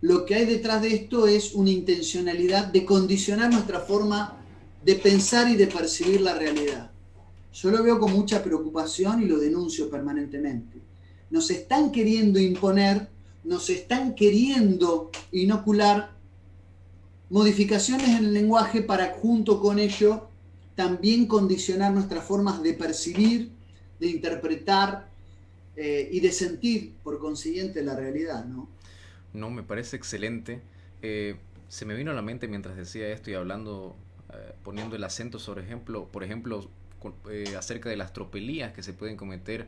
Lo que hay detrás de esto es una intencionalidad de condicionar nuestra forma de pensar y de percibir la realidad. Yo lo veo con mucha preocupación y lo denuncio permanentemente. Nos están queriendo imponer, nos están queriendo inocular modificaciones en el lenguaje para, junto con ello, también condicionar nuestras formas de percibir, de interpretar, y de sentir, por consiguiente, la realidad, ¿no? No, me parece excelente. Se me vino a la mente mientras decía esto y hablando, poniendo el acento sobre por ejemplo, acerca de las tropelías que se pueden cometer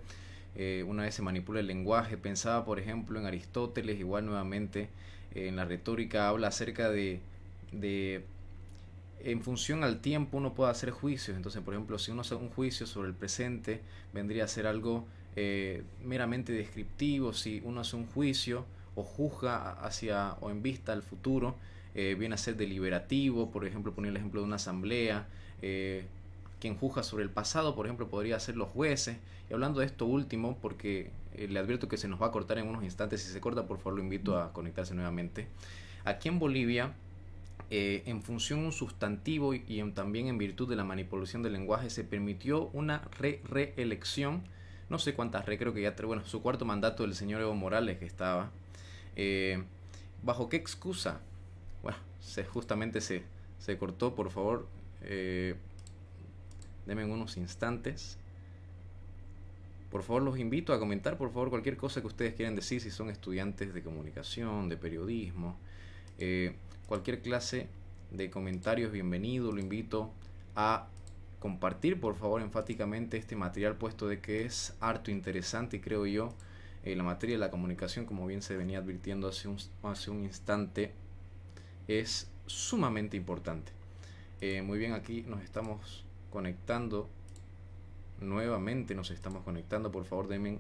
una vez se manipula el lenguaje. Pensaba, por ejemplo, en Aristóteles, igual nuevamente, en la retórica habla acerca de en función al tiempo uno puede hacer juicios. Entonces, por ejemplo, si uno hace un juicio sobre el presente, vendría a ser algo meramente descriptivo. Si uno hace un juicio o juzga hacia o en vista al futuro, viene a ser deliberativo. Por ejemplo, poner el ejemplo de una asamblea. Quien juzga sobre el pasado, por ejemplo, podría ser los jueces. Y hablando de esto último, porque le advierto que se nos va a cortar en unos instantes. Si se corta, por favor, lo invito a conectarse nuevamente. Aquí en Bolivia, en función de un sustantivo también en virtud de la manipulación del lenguaje, se permitió una reelección. No sé cuántas creo que ya, bueno, su cuarto mandato del señor Evo Morales que estaba. ¿Bajo qué excusa? Bueno, justamente se cortó, por favor. Denme unos instantes. Por favor, los invito a comentar, por favor, cualquier cosa que ustedes quieran decir, si son estudiantes de comunicación, de periodismo, cualquier clase de comentarios, bienvenido. Lo invito a compartir, por favor, enfáticamente este material, puesto de que es harto interesante y creo yo, la materia de la comunicación, como bien se venía advirtiendo hace un instante, es sumamente importante. Muy bien, aquí nos estamos conectando. Nuevamente nos estamos conectando. Por favor, denme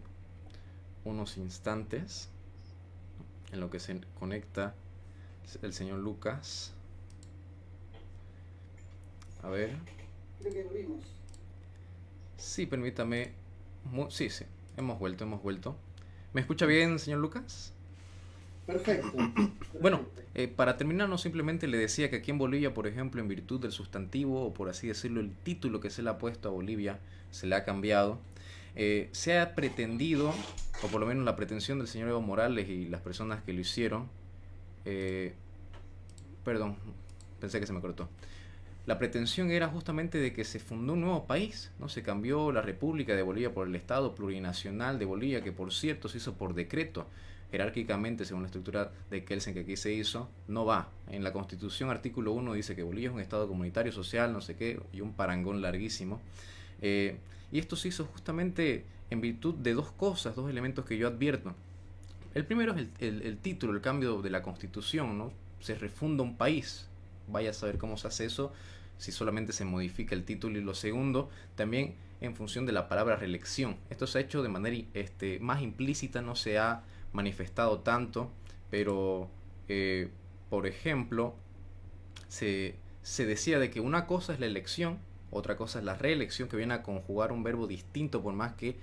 unos instantes en lo que se conecta el señor Lucas. A ver. Creo que volvimos. Sí, permítame. Sí, hemos vuelto. ¿Me escucha bien, señor Lucas? Perfecto. Bueno, para terminar, no, simplemente le decía que aquí en Bolivia, por ejemplo, en virtud del sustantivo, o por así decirlo, el título que se le ha puesto a Bolivia, se le ha cambiado. Se ha pretendido, o por lo menos la pretensión del señor Evo Morales y las personas que lo hicieron, perdón, pensé que se me cortó. La pretensión era justamente de que se fundó un nuevo país, ¿no? Se cambió la República de Bolivia por el Estado Plurinacional de Bolivia, que por cierto se hizo por decreto, jerárquicamente según la estructura de Kelsen que aquí se hizo, no va. En la Constitución, artículo 1, dice que Bolivia es un Estado comunitario, social, no sé qué, y un parangón larguísimo. Y esto se hizo justamente en virtud de dos cosas, dos elementos que yo advierto. El primero es el título, el cambio de la Constitución, ¿no? Se refunda un país. Vaya a saber cómo se hace eso, si solamente se modifica el título. Y lo segundo, también en función de la palabra reelección. Esto se ha hecho de manera más implícita, no se ha manifestado tanto, pero por ejemplo, se decía de que una cosa es la elección, otra cosa es la reelección, que viene a conjugar un verbo distinto, por más que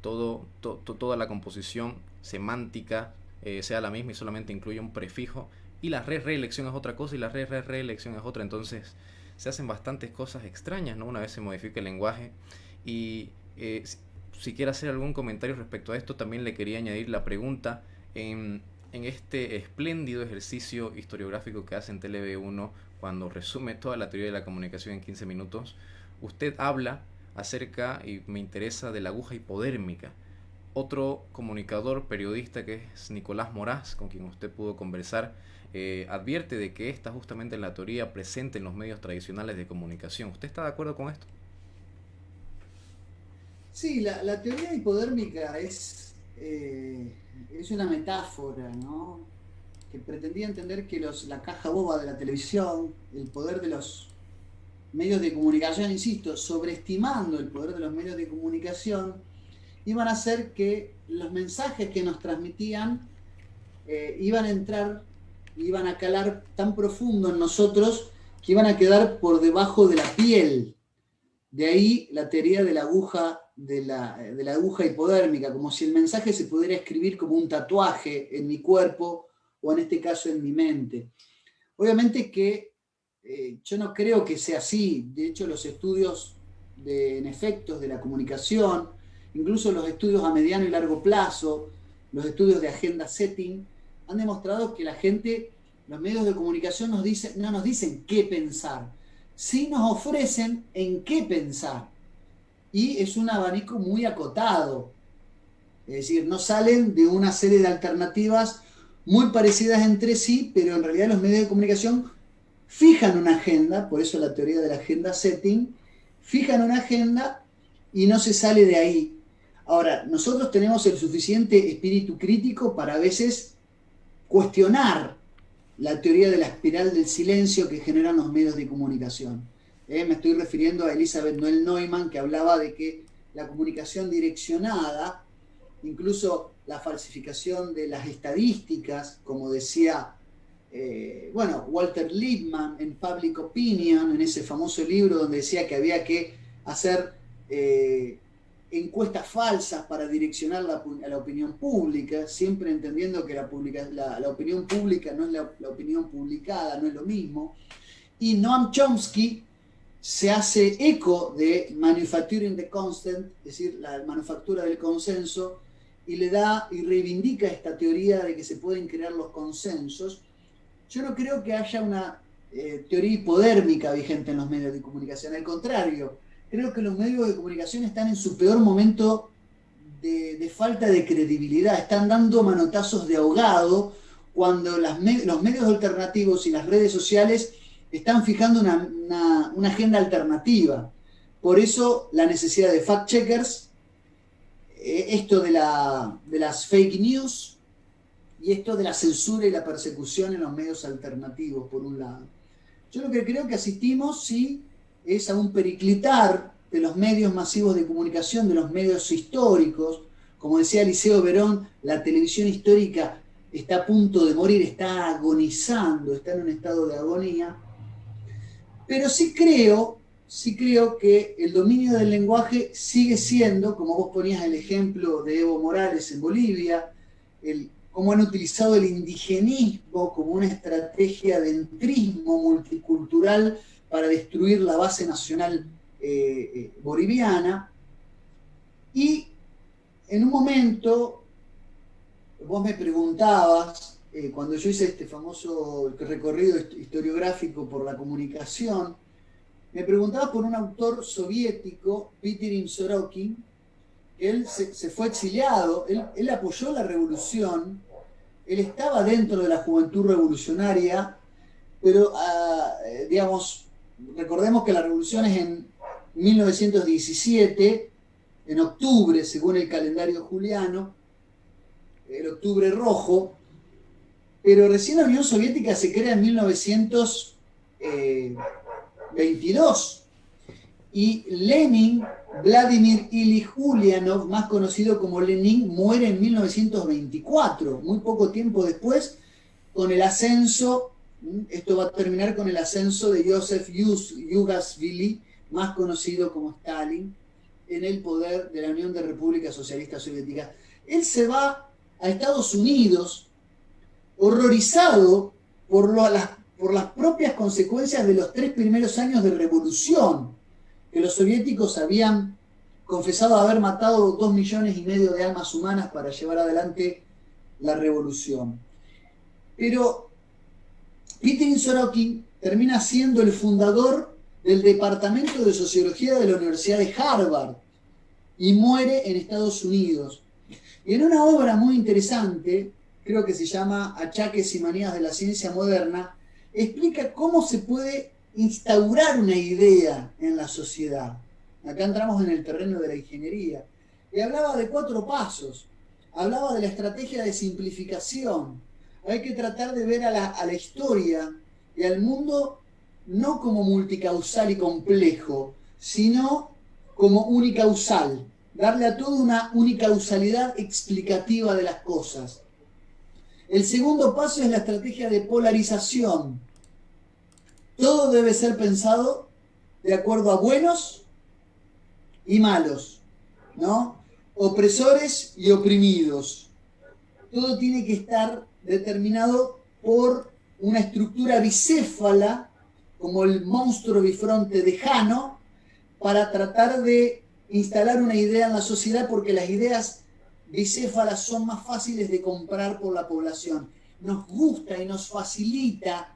toda la composición semántica sea la misma y solamente incluye un prefijo. Y la reelección es otra cosa y la reelección es otra. Entonces se hacen bastantes cosas extrañas, ¿no? Una vez se modifica el lenguaje. Y si quiere hacer algún comentario respecto a esto, también le quería añadir la pregunta en este espléndido ejercicio historiográfico que hace en TLV1 cuando resume toda la teoría de la comunicación en 15 minutos. Usted habla acerca, y me interesa, de la aguja hipodérmica. Otro comunicador, periodista, que es Nicolás Moraz, con quien usted pudo conversar, advierte de que esta justamente es la teoría presente en los medios tradicionales de comunicación. ¿Usted está de acuerdo con esto? Sí, la teoría hipodérmica es una metáfora, ¿no? Que pretendía entender que la caja boba de la televisión, el poder de los medios de comunicación, insisto, sobreestimando el poder de los medios de comunicación, iban a hacer que los mensajes que nos transmitían iban a entrar, iban a calar tan profundo en nosotros que iban a quedar por debajo de la piel. De ahí la teoría de la aguja, de la aguja hipodérmica, como si el mensaje se pudiera escribir como un tatuaje en mi cuerpo o en este caso en mi mente. Obviamente que yo no creo que sea así. De hecho, los estudios en efectos de la comunicación, incluso los estudios a mediano y largo plazo, los estudios de agenda setting, han demostrado que la gente, los medios de comunicación no nos dicen qué pensar, sí nos ofrecen en qué pensar. Y es un abanico muy acotado. Es decir, no salen de una serie de alternativas muy parecidas entre sí, pero en realidad los medios de comunicación fijan una agenda, por eso la teoría de la agenda setting, fijan una agenda y no se sale de ahí. Ahora, nosotros tenemos el suficiente espíritu crítico para a veces cuestionar la teoría de la espiral del silencio que generan los medios de comunicación. Me estoy refiriendo a Elizabeth Noel Neumann, que hablaba de que la comunicación direccionada, incluso la falsificación de las estadísticas, como decía Walter Lippmann en Public Opinion, en ese famoso libro donde decía que había que hacer encuestas falsas para direccionar a la opinión pública, siempre entendiendo que la opinión pública no es la opinión publicada, no es lo mismo. Y Noam Chomsky se hace eco de Manufacturing the Consent, es decir, la manufactura del consenso, y le da y reivindica esta teoría de que se pueden crear los consensos. Yo no creo que haya una teoría hipodérmica vigente en los medios de comunicación, al contrario, creo que los medios de comunicación están en su peor momento de falta de credibilidad, están dando manotazos de ahogado cuando los medios alternativos y las redes sociales están fijando una agenda alternativa. Por eso la necesidad de fact-checkers, esto de las fake news y esto de la censura y la persecución en los medios alternativos, por un lado. Yo lo que creo que asistimos, sí, es a un periclitar de los medios masivos de comunicación, de los medios históricos. Como decía Eliseo Verón, la televisión histórica está a punto de morir, está agonizando, está en un estado de agonía. Pero sí creo que el dominio del lenguaje sigue siendo, como vos ponías el ejemplo de Evo Morales en Bolivia, cómo han utilizado el indigenismo como una estrategia de entrismo multicultural para destruir la base nacional boliviana. Y en un momento, vos me preguntabas, cuando yo hice este famoso recorrido historiográfico por la comunicación, me preguntaba por un autor soviético, Piotr Sorokin, que él se fue exiliado, él apoyó la revolución, él estaba dentro de la juventud revolucionaria, pero, digamos, recordemos que la revolución es en 1917, en octubre, según el calendario juliano, el octubre rojo, pero recién la Unión Soviética se crea en 1922 y Lenin, Vladimir Ilich Ulyanov, más conocido como Lenin, muere en 1924, muy poco tiempo después, con el ascenso, esto va a terminar con el ascenso de Joseph Yugashvili, más conocido como Stalin, en el poder de la Unión de Repúblicas Socialistas Soviéticas. Él se va a Estados Unidos horrorizado por las propias consecuencias de los 3 primeros años de revolución, que los soviéticos habían confesado haber matado 2,5 millones de almas humanas para llevar adelante la revolución. Pero Piotr Sorokin termina siendo el fundador del Departamento de Sociología de la Universidad de Harvard y muere en Estados Unidos. Y en una obra muy interesante, creo que se llama Achaques y manías de la ciencia moderna, explica cómo se puede instaurar una idea en la sociedad. Acá entramos en el terreno de la ingeniería. Y hablaba de 4 pasos. Hablaba de la estrategia de simplificación. Hay que tratar de ver a la historia y al mundo no como multicausal y complejo, sino como unicausal. Darle a todo una unicausalidad explicativa de las cosas. El segundo paso es la estrategia de polarización. Todo debe ser pensado de acuerdo a buenos y malos, ¿no? Opresores y oprimidos. Todo tiene que estar determinado por una estructura bicéfala, como el monstruo bifronte de Jano, para tratar de instalar una idea en la sociedad, porque las ideas bicéfalas son más fáciles de comprar por la población. Nos gusta y nos facilita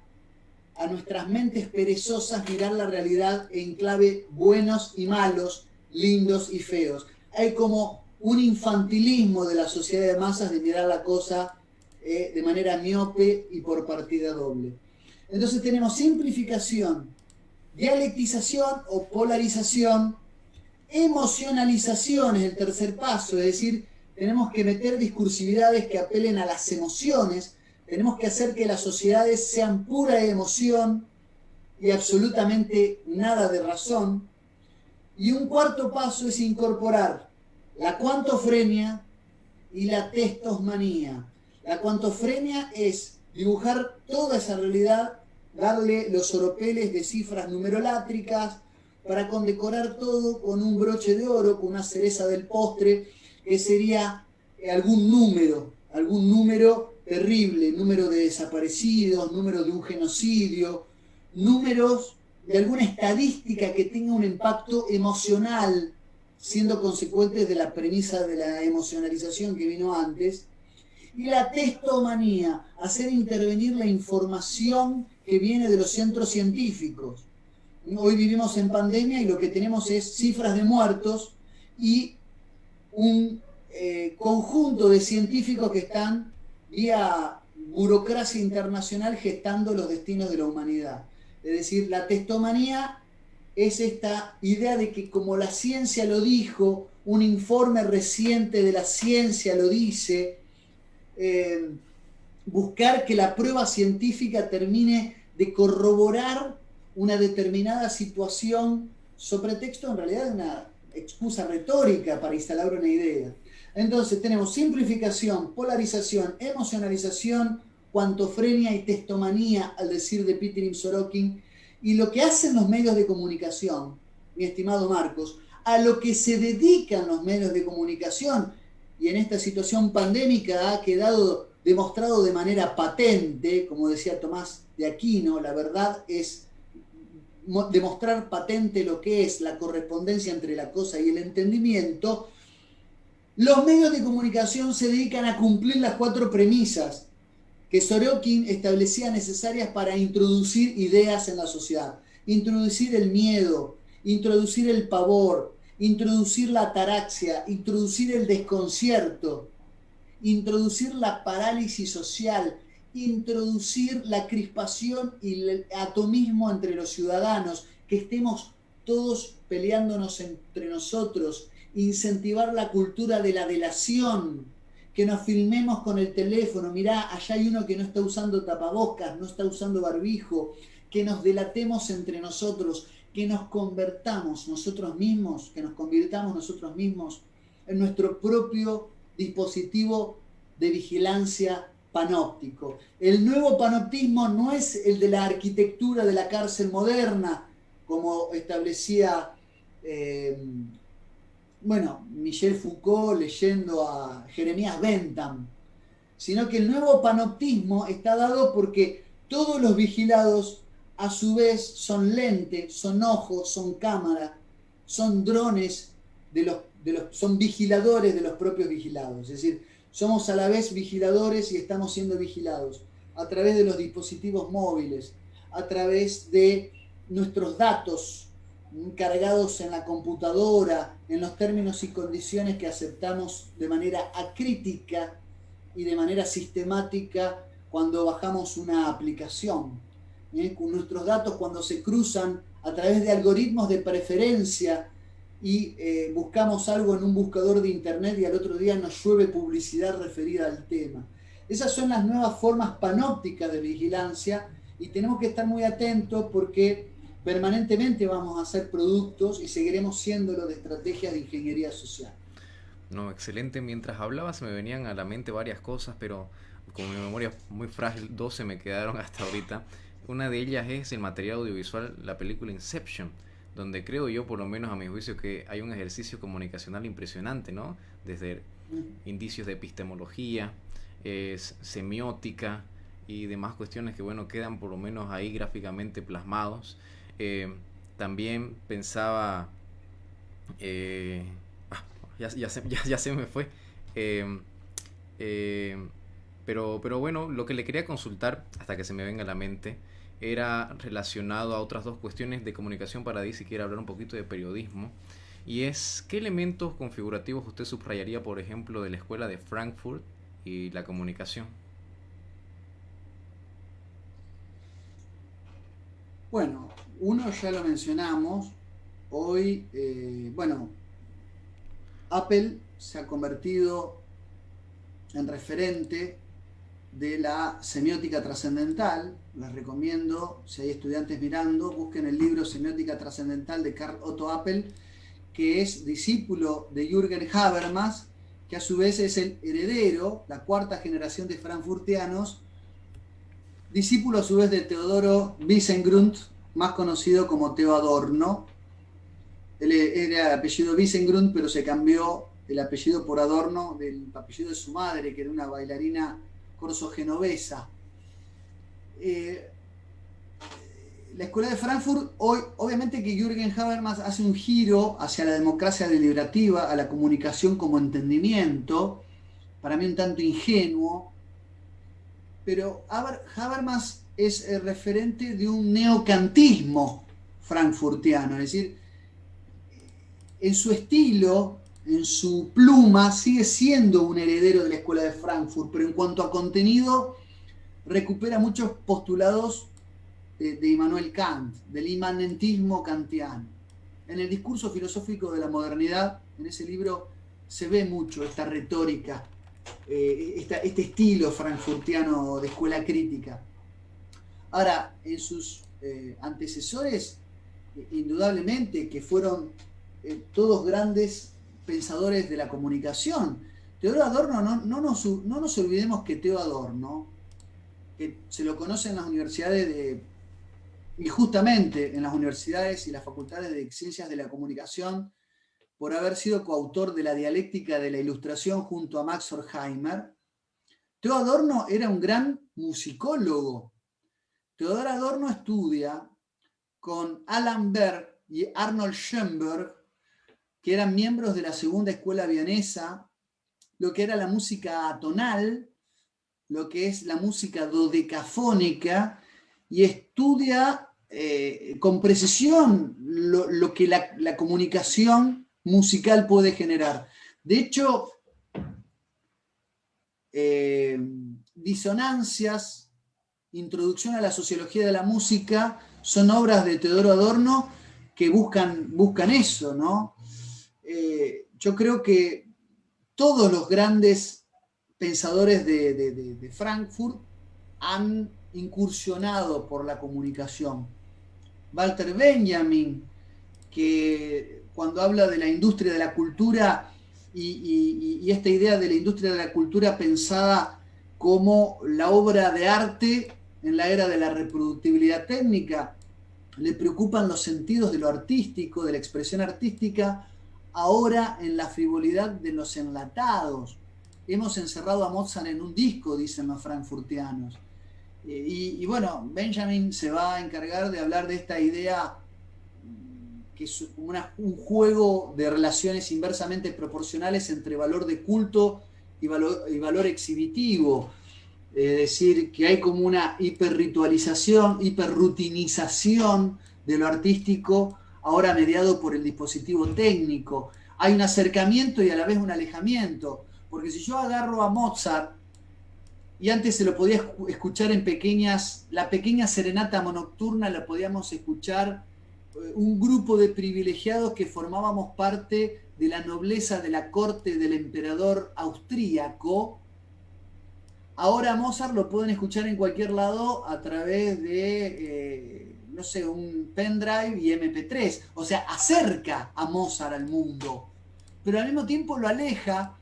a nuestras mentes perezosas mirar la realidad en clave buenos y malos, lindos y feos. Hay como un infantilismo de la sociedad de masas de mirar la cosa de manera miope y por partida doble. Entonces tenemos simplificación, dialectización o polarización, emocionalización es el tercer paso, es decir, tenemos que meter discursividades que apelen a las emociones, tenemos que hacer que las sociedades sean pura emoción y absolutamente nada de razón. Y un cuarto paso es incorporar la cuantofrenia y la testosmanía. La cuantofrenia es dibujar toda esa realidad, darle los oropeles de cifras numerolátricas para condecorar todo con un broche de oro, con una cereza del postre, que sería algún número terrible, número de desaparecidos, número de un genocidio, números de alguna estadística que tenga un impacto emocional, siendo consecuentes de la premisa de la emocionalización que vino antes. Y la testomanía, hacer intervenir la información que viene de los centros científicos. Hoy vivimos en pandemia y lo que tenemos es cifras de muertos y un conjunto de científicos que están vía burocracia internacional gestando los destinos de la humanidad. Es decir, la testomanía es esta idea de que como la ciencia lo dijo, un informe reciente de la ciencia lo dice, buscar que la prueba científica termine de corroborar una determinada situación sobre texto en realidad de una excusa retórica para instalar una idea. Entonces tenemos simplificación, polarización, emocionalización, cuantofrenia y testomanía, al decir de Pitirim Sorokin, y lo que hacen los medios de comunicación, mi estimado Marcos, a lo que se dedican los medios de comunicación, y en esta situación pandémica ha quedado demostrado de manera patente, como decía Tomás de Aquino, la verdad es demostrar patente lo que es la correspondencia entre la cosa y el entendimiento. Los medios de comunicación se dedican a cumplir las 4 premisas que Sorokin establecía necesarias para introducir ideas en la sociedad. Introducir el miedo, introducir el pavor, introducir la ataraxia, introducir el desconcierto, introducir la parálisis social, introducir la crispación y el atomismo entre los ciudadanos, que estemos todos peleándonos entre nosotros, incentivar la cultura de la delación, que nos filmemos con el teléfono, mirá, allá hay uno que no está usando tapabocas, no está usando barbijo, que nos delatemos entre nosotros, que nos convirtamos nosotros mismos en nuestro propio dispositivo de vigilancia panóptico. El nuevo panoptismo no es el de la arquitectura de la cárcel moderna, como establecía Michel Foucault leyendo a Jeremías Bentham, sino que el nuevo panoptismo está dado porque todos los vigilados a su vez son lente, son ojos, son cámara, son drones, son vigiladores de los propios vigilados. Es decir, somos a la vez vigiladores y estamos siendo vigilados a través de los dispositivos móviles, a través de nuestros datos cargados en la computadora, en los términos y condiciones que aceptamos de manera acrítica y de manera sistemática cuando bajamos una aplicación. Con nuestros datos, cuando se cruzan a través de algoritmos de preferencia y buscamos algo en un buscador de internet y al otro día nos llueve publicidad referida al tema. Esas son las nuevas formas panópticas de vigilancia y tenemos que estar muy atentos porque permanentemente vamos a hacer productos y seguiremos siéndolo de estrategias de ingeniería social. No, excelente. Mientras hablabas me venían a la mente varias cosas, pero como mi memoria es muy frágil, dos se me quedaron hasta ahorita. Una de ellas es el material audiovisual, la película Inception, donde creo yo, por lo menos a mi juicio, que hay un ejercicio comunicacional impresionante, ¿no? Desde indicios de epistemología, semiótica y demás cuestiones que, bueno, quedan por lo menos ahí gráficamente plasmados. Eh, También pensaba... eh, ya se me fue. Eh, eh, pero bueno, lo que le quería consultar, hasta que se me venga a la mente, era relacionado a otras dos cuestiones de comunicación para ahí si quiere hablar un poquito de periodismo. Y es, ¿qué elementos configurativos usted subrayaría, por ejemplo, de la escuela de Frankfurt y la comunicación? Bueno, uno ya lo mencionamos. Hoy, bueno, Apple se ha convertido en referente de la semiótica trascendental. Les recomiendo, si hay estudiantes mirando, busquen el libro Semiótica Trascendental de Carl Otto Appel, que es discípulo de Jürgen Habermas, que a su vez es el heredero, la cuarta generación de frankfurtianos, discípulo a su vez de Teodoro Wiesengrund, más conocido como Theo Adorno. Él era apellido Wiesengrund, pero se cambió el apellido por Adorno del apellido de su madre, que era una bailarina corso-genovesa. La escuela de Frankfurt, hoy, obviamente que Jürgen Habermas hace un giro hacia la democracia deliberativa, a la comunicación como entendimiento, para mí un tanto ingenuo, pero Habermas es el referente de un neocantismo frankfurtiano, es decir, en su estilo, en su pluma, sigue siendo un heredero de la escuela de Frankfurt, pero en cuanto a contenido, recupera muchos postulados de Immanuel Kant, del inmanentismo kantiano. En el discurso filosófico de la modernidad, en ese libro, se ve mucho esta retórica, este estilo frankfurtiano de escuela crítica. Ahora, en sus antecesores, indudablemente que fueron todos grandes pensadores de la comunicación. Teodoro Adorno, no nos olvidemos que Theo Adorno, que se lo conoce en las universidades y justamente en las universidades y las facultades de ciencias de la comunicación, por haber sido coautor de la dialéctica de la ilustración junto a Max Horkheimer. Theo Adorno era un gran musicólogo. Teodoro Adorno estudia con Alan Berg y Arnold Schoenberg, que eran miembros de la segunda escuela vienesa, lo que era la música atonal, lo que es la música dodecafónica, y estudia con precisión lo que la comunicación musical puede generar. De hecho, Disonancias, Introducción a la Sociología de la Música, son obras de Teodoro Adorno que buscan eso, ¿no? Yo creo que todos los grandes pensadores de Frankfurt han incursionado por la comunicación. Walter Benjamin, que cuando habla de la industria de la cultura y esta idea de la industria de la cultura pensada como la obra de arte en la era de la reproductibilidad técnica, le preocupan los sentidos de lo artístico, de la expresión artística, ahora en la frivolidad de los enlatados. Hemos encerrado a Mozart en un disco, dicen los frankfurtianos. Y bueno, Benjamin se va a encargar de hablar de esta idea que es un juego de relaciones inversamente proporcionales entre valor de culto y valor exhibitivo. Es decir, que hay como una hiperritualización, hiperrutinización de lo artístico, ahora mediado por el dispositivo técnico. Hay un acercamiento y a la vez un alejamiento, porque si yo agarro a Mozart y antes se lo podía escuchar en la pequeña serenata monocturna la podíamos escuchar un grupo de privilegiados que formábamos parte de la nobleza de la corte del emperador austríaco. Ahora Mozart lo pueden escuchar en cualquier lado a través de, no sé, un pendrive y MP3. O sea, acerca a Mozart al mundo, pero al mismo tiempo lo aleja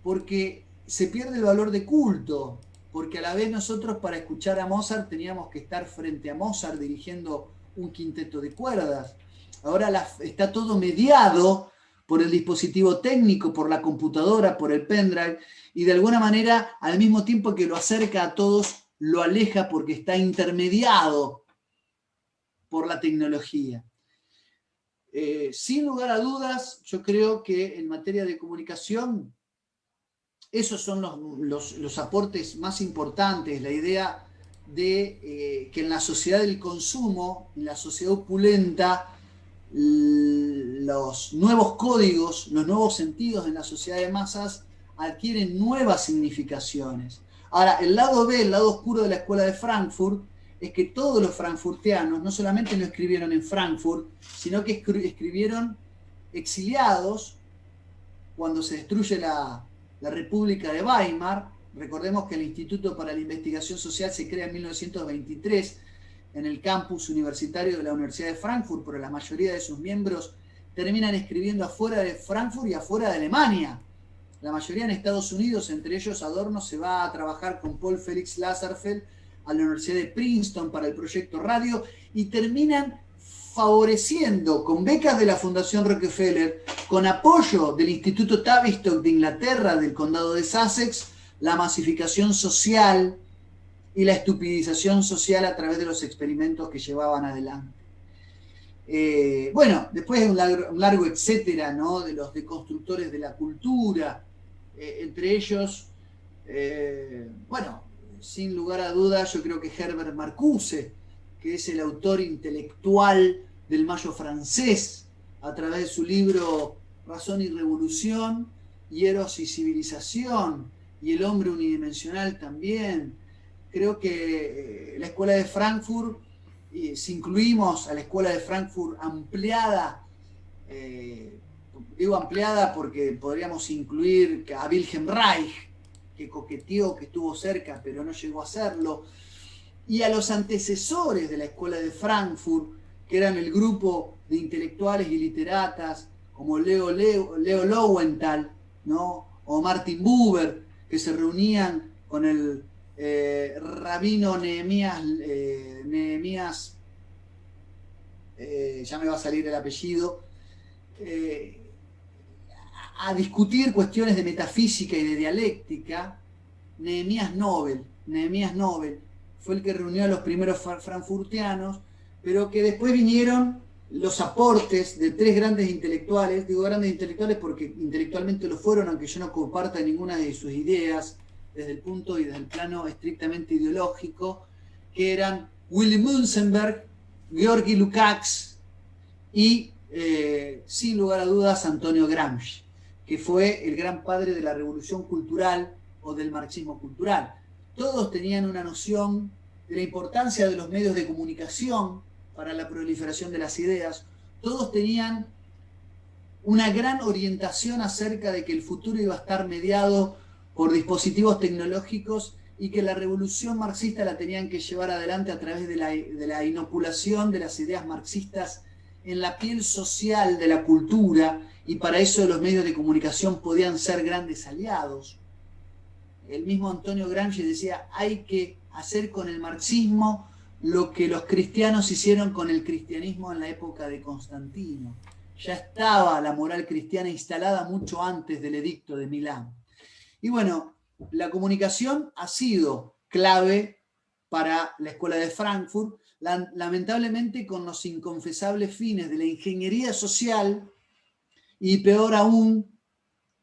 porque se pierde el valor de culto, porque a la vez nosotros para escuchar a Mozart teníamos que estar frente a Mozart dirigiendo un quinteto de cuerdas. Ahora está todo mediado por el dispositivo técnico, por la computadora, por el pendrive, y de alguna manera, al mismo tiempo que lo acerca a todos, lo aleja porque está intermediado por la tecnología. Sin lugar a dudas, yo creo que en materia de comunicación, esos son los aportes más importantes, la idea de que en la sociedad del consumo, en la sociedad opulenta, los nuevos códigos, los nuevos sentidos en la sociedad de masas adquieren nuevas significaciones. Ahora, el lado B, el lado oscuro de la escuela de Frankfurt, es que todos los frankfurtianos no solamente no escribieron en Frankfurt, sino que escribieron exiliados cuando se destruye la República de Weimar. Recordemos que el Instituto para la Investigación Social se crea en 1923 en el campus universitario de la Universidad de Frankfurt, pero la mayoría de sus miembros terminan escribiendo afuera de Frankfurt y afuera de Alemania. La mayoría en Estados Unidos, entre ellos Adorno se va a trabajar con Paul Felix Lazarsfeld a la Universidad de Princeton para el proyecto Radio y terminan favoreciendo con becas de la Fundación Rockefeller, con apoyo del Instituto Tavistock de Inglaterra, del condado de Sussex, la masificación social y la estupidización social a través de los experimentos que llevaban adelante. Bueno, después de un largo etcétera, ¿no?, de los deconstructores de la cultura, entre ellos, bueno, sin lugar a dudas, yo creo que Herbert Marcuse, que es el autor intelectual del Mayo francés, a través de su libro Razón y Revolución, y Eros y Civilización, y El hombre unidimensional también. Creo que la escuela de Frankfurt, si incluimos a la escuela de Frankfurt ampliada, digo ampliada porque podríamos incluir a Wilhelm Reich, que coqueteó, que estuvo cerca, pero no llegó a hacerlo, y a los antecesores de la escuela de Frankfurt, que eran el grupo de intelectuales y literatas, como Leo Lowenthal, ¿no?, o Martin Buber, que se reunían con el rabino Nehemías, ya me va a salir el apellido, a discutir cuestiones de metafísica y de dialéctica. Nehemías Nobel fue el que reunió a los primeros frankfurtianos, pero que después vinieron los aportes de tres grandes intelectuales. Digo grandes intelectuales porque intelectualmente lo fueron, aunque yo no comparta ninguna de sus ideas desde el punto y desde el plano estrictamente ideológico, que eran Willy Münzenberg, Georgi Lukács y, sin lugar a dudas, Antonio Gramsci, que fue el gran padre de la revolución cultural o del marxismo cultural. Todos tenían una noción de la importancia de los medios de comunicación para la proliferación de las ideas. Todos tenían una gran orientación acerca de que el futuro iba a estar mediado por dispositivos tecnológicos y que la revolución marxista la tenían que llevar adelante a través de la inoculación de las ideas marxistas en la piel social de la cultura, y para eso los medios de comunicación podían ser grandes aliados. El mismo Antonio Gramsci decía, hay que hacer con el marxismo lo que los cristianos hicieron con el cristianismo en la época de Constantino. Ya estaba la moral cristiana instalada mucho antes del edicto de Milán. Y bueno, la comunicación ha sido clave para la escuela de Frankfurt, lamentablemente con los inconfesables fines de la ingeniería social y peor aún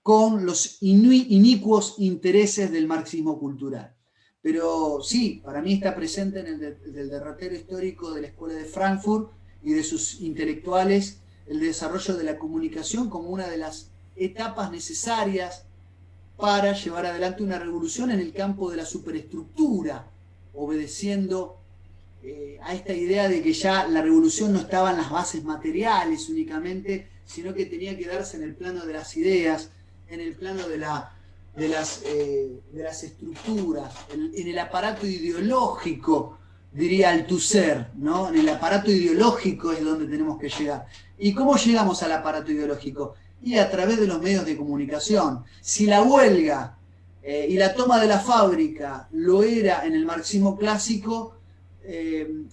con los inicuos intereses del marxismo cultural. Pero sí, para mí está presente en el derrotero histórico de la escuela de Frankfurt y de sus intelectuales el desarrollo de la comunicación como una de las etapas necesarias para llevar adelante una revolución en el campo de la superestructura, obedeciendo a esta idea de que ya la revolución no estaba en las bases materiales únicamente, sino que tenía que darse en el plano de las ideas, en el plano de las estructuras, en el aparato ideológico, diría Althusser, ¿no? En el aparato ideológico es donde tenemos que llegar. ¿Y cómo llegamos al aparato ideológico? Y a través de los medios de comunicación. Si la huelga y la toma de la fábrica lo era en el marxismo clásico,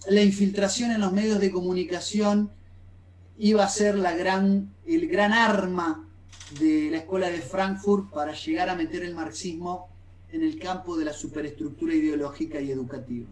la infiltración en los medios de comunicación iba a ser el gran arma de la escuela de Frankfurt para llegar a meter el marxismo en el campo de la superestructura ideológica y educativa.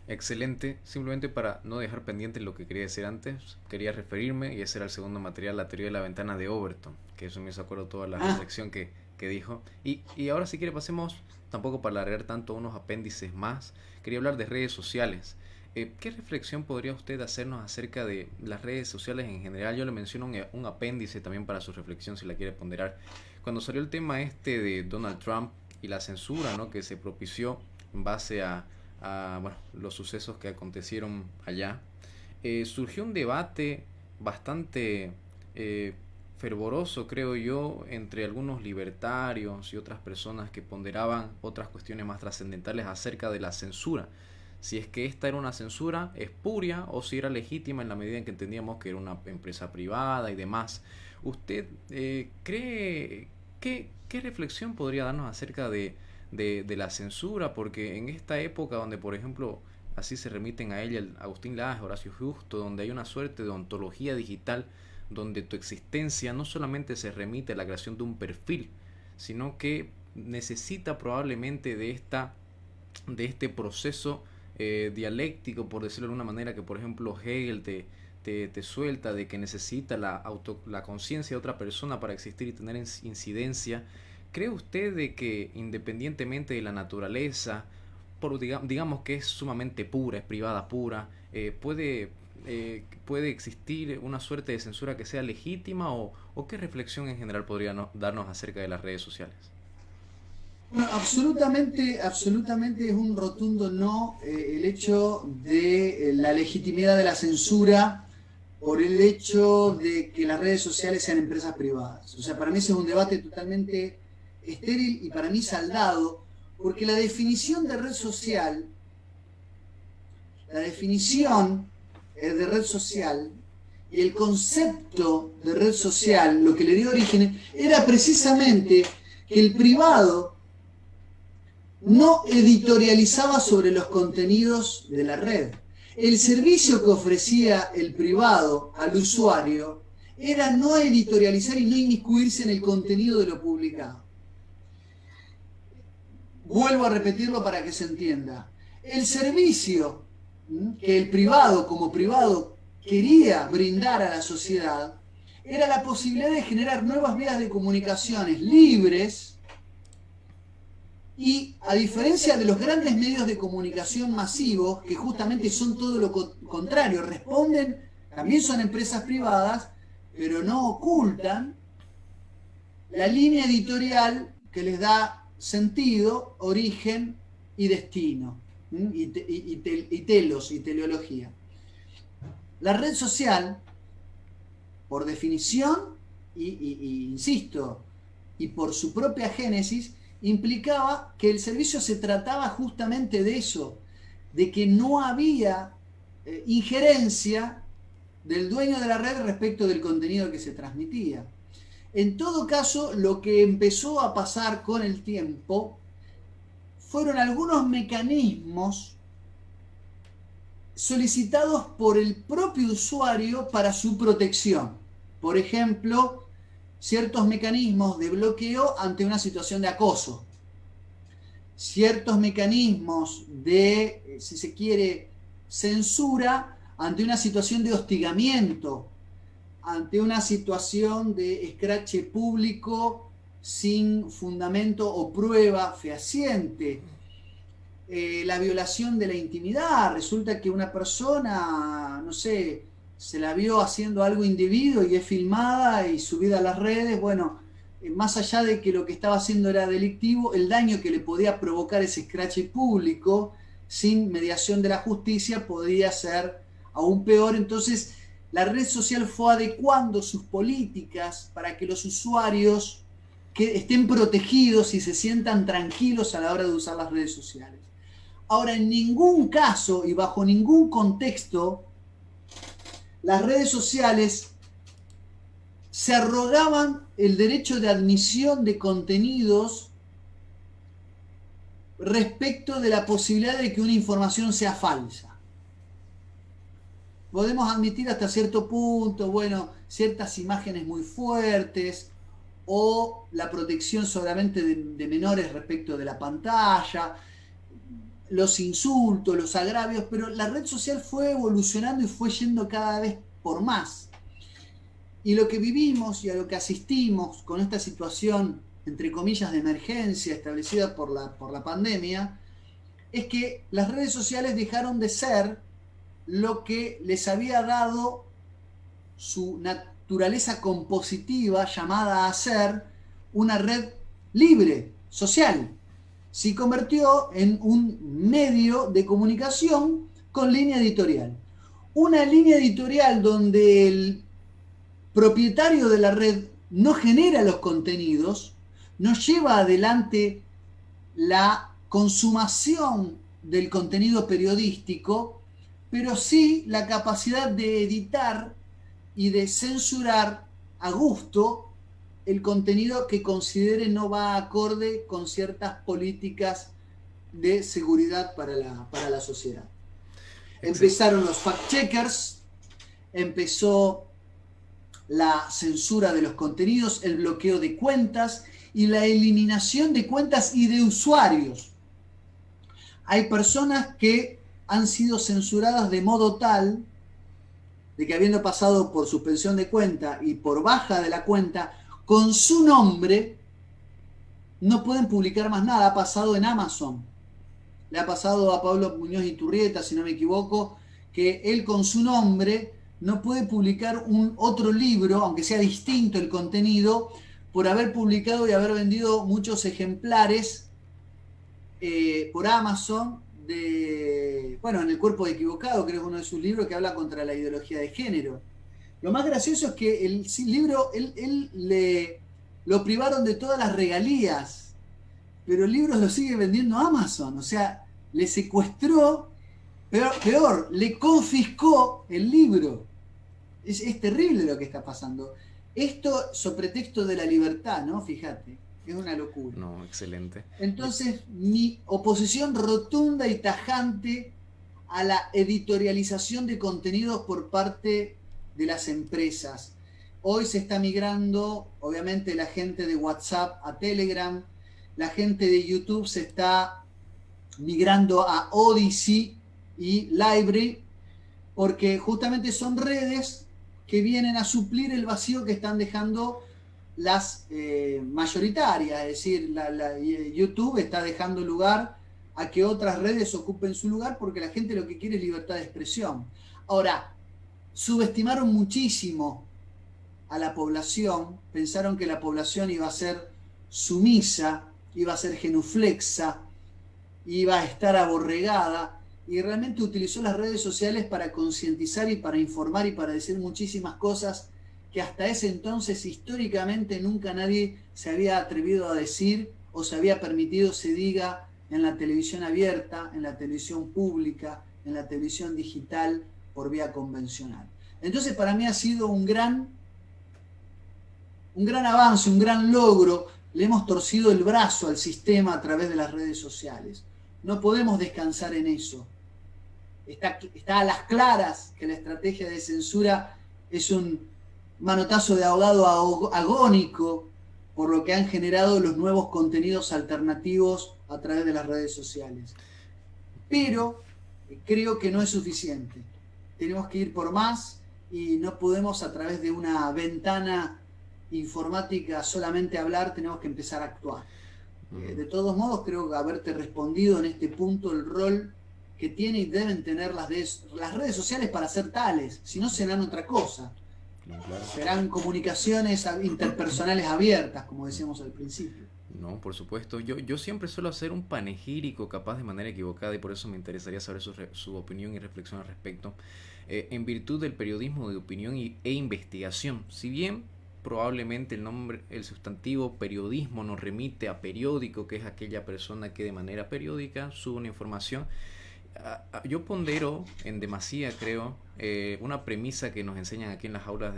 Excelente. Simplemente para no dejar pendiente lo que quería decir antes, quería referirme, y ese era el segundo material, la teoría de la ventana de Overton, que eso me hizo acuerdo toda la reflexión que dijo. Y ahora si quiere pasemos, tampoco para alargar tanto, unos apéndices más. Quería hablar de redes sociales. ¿Qué reflexión podría usted hacernos acerca de las redes sociales en general? Yo le menciono un apéndice también para su reflexión, si la quiere ponderar. Cuando salió el tema de Donald Trump y la censura, ¿no?, que se propició en base a bueno, los sucesos que acontecieron allá, surgió un debate bastante fervoroso, creo yo, entre algunos libertarios y otras personas que ponderaban otras cuestiones más trascendentales acerca de la censura. Si es que esta era una censura espuria o si era legítima en la medida en que entendíamos que era una empresa privada y demás. ¿Usted cree, qué reflexión podría darnos acerca de la censura? Porque en esta época donde, por ejemplo, así se remiten a ella Agustín Laje, Horacio Justo, donde hay una suerte de ontología digital, donde tu existencia no solamente se remite a la creación de un perfil, sino que necesita probablemente de este proceso dialéctico, por decirlo de alguna manera, que por ejemplo Hegel te suelta, de que necesita la conciencia de otra persona para existir y tener incidencia. ¿Cree usted de que independientemente de la naturaleza, digamos que es sumamente pura, es privada pura, puede existir una suerte de censura que sea legítima, o qué reflexión en general podría darnos acerca de las redes sociales? Bueno, absolutamente es un rotundo no el hecho de la legitimidad de la censura por el hecho de que las redes sociales sean empresas privadas. O sea, para mí ese es un debate totalmente estéril y para mí saldado, porque la definición de red social, y el concepto de red social, lo que le dio origen, era precisamente que el privado no editorializaba sobre los contenidos de la red. El servicio que ofrecía el privado al usuario era no editorializar y no inmiscuirse en el contenido de lo publicado. Vuelvo a repetirlo para que se entienda. El servicio que el privado, como privado, quería brindar a la sociedad era la posibilidad de generar nuevas vías de comunicaciones libres. Y a diferencia de los grandes medios de comunicación masivos, que justamente son todo lo contrario, responden, también son empresas privadas, pero no ocultan la línea editorial que les da sentido, origen y destino, y telos, y teleología. La red social, por definición, insisto, y por su propia génesis, implicaba que el servicio se trataba justamente de eso, de que no había injerencia del dueño de la red respecto del contenido que se transmitía. En todo caso, lo que empezó a pasar con el tiempo fueron algunos mecanismos solicitados por el propio usuario para su protección. Por ejemplo, ciertos mecanismos de bloqueo ante una situación de acoso, ciertos mecanismos de, si se quiere, censura ante una situación de hostigamiento, ante una situación de escrache público sin fundamento o prueba fehaciente, la violación de la intimidad. Resulta que una persona, no sé, se la vio haciendo algo indebido y es filmada y subida a las redes. Bueno, más allá de que lo que estaba haciendo era delictivo, el daño que le podía provocar ese escrache público sin mediación de la justicia podía ser aún peor. Entonces, la red social fue adecuando sus políticas para que los usuarios que estén protegidos y se sientan tranquilos a la hora de usar las redes sociales. Ahora, en ningún caso y bajo ningún contexto, las redes sociales se arrogaban el derecho de admisión de contenidos respecto de la posibilidad de que una información sea falsa. Podemos admitir hasta cierto punto, bueno, ciertas imágenes muy fuertes o la protección solamente de menores respecto de la pantalla, los insultos, los agravios, pero la red social fue evolucionando y fue yendo cada vez por más. Y lo que vivimos y a lo que asistimos con esta situación, entre comillas, de emergencia establecida por la pandemia, es que las redes sociales dejaron de ser lo que les había dado su naturaleza compositiva, llamada a ser una red libre, social. Se convirtió en un medio de comunicación con línea editorial. Una línea editorial donde el propietario de la red no genera los contenidos, no lleva adelante la consumación del contenido periodístico, pero sí la capacidad de editar y de censurar a gusto el contenido que considere no va acorde con ciertas políticas de seguridad para la sociedad. Empezaron los fact-checkers, empezó la censura de los contenidos, el bloqueo de cuentas y la eliminación de cuentas y de usuarios. Hay personas que han sido censuradas de modo tal de que, habiendo pasado por suspensión de cuenta y por baja de la cuenta, con su nombre no pueden publicar más nada. Ha pasado en Amazon. Le ha pasado a Pablo Muñoz Iturrieta, si no me equivoco, que él con su nombre no puede publicar otro libro, aunque sea distinto el contenido, por haber publicado y haber vendido muchos ejemplares por Amazon en El cuerpo equivocado, creo que es uno de sus libros que habla contra la ideología de género. Lo más gracioso es que el libro, lo privaron de todas las regalías, pero el libro lo sigue vendiendo Amazon, o sea, le secuestró, peor, le confiscó el libro. Es terrible lo que está pasando. Esto sobre pretexto de la libertad, ¿no? Fíjate, es una locura. No, excelente. Entonces, mi oposición rotunda y tajante a la editorialización de contenidos por parte de las empresas. Hoy se está migrando, obviamente, la gente de WhatsApp a Telegram, la gente de YouTube se está migrando a Odyssey y Library, porque justamente son redes que vienen a suplir el vacío que están dejando las mayoritarias, es decir, YouTube está dejando lugar a que otras redes ocupen su lugar porque la gente lo que quiere es libertad de expresión. Ahora, subestimaron muchísimo a la población, pensaron que la población iba a ser sumisa, iba a ser genuflexa, iba a estar aborregada, y realmente utilizó las redes sociales para concientizar y para informar y para decir muchísimas cosas que hasta ese entonces históricamente nunca nadie se había atrevido a decir o se había permitido se diga en la televisión abierta, en la televisión pública, en la televisión digital por vía convencional. Entonces para mí ha sido un gran avance, un gran logro. Le hemos torcido el brazo al sistema a través de las redes sociales. No podemos descansar en eso. Está a las claras que la estrategia de censura es un manotazo de ahogado agónico por lo que han generado los nuevos contenidos alternativos a través de las redes sociales. Pero creo que no es suficiente. Tenemos que ir por más y no podemos a través de una ventana informática solamente hablar, tenemos que empezar a actuar. De todos modos, creo que haberte respondido en este punto el rol que tiene y deben tener las redes sociales para ser tales, si no serán otra cosa. Claro. Serán comunicaciones interpersonales abiertas, como decíamos al principio. No, por supuesto. Yo siempre suelo hacer un panegírico capaz de manera equivocada y por eso me interesaría saber su opinión y reflexión al respecto. En virtud del periodismo de opinión e investigación, si bien probablemente el nombre, el sustantivo periodismo nos remite a periódico, que es aquella persona que de manera periódica sube una información, yo pondero en demasía, creo, una premisa que nos enseñan aquí en las aulas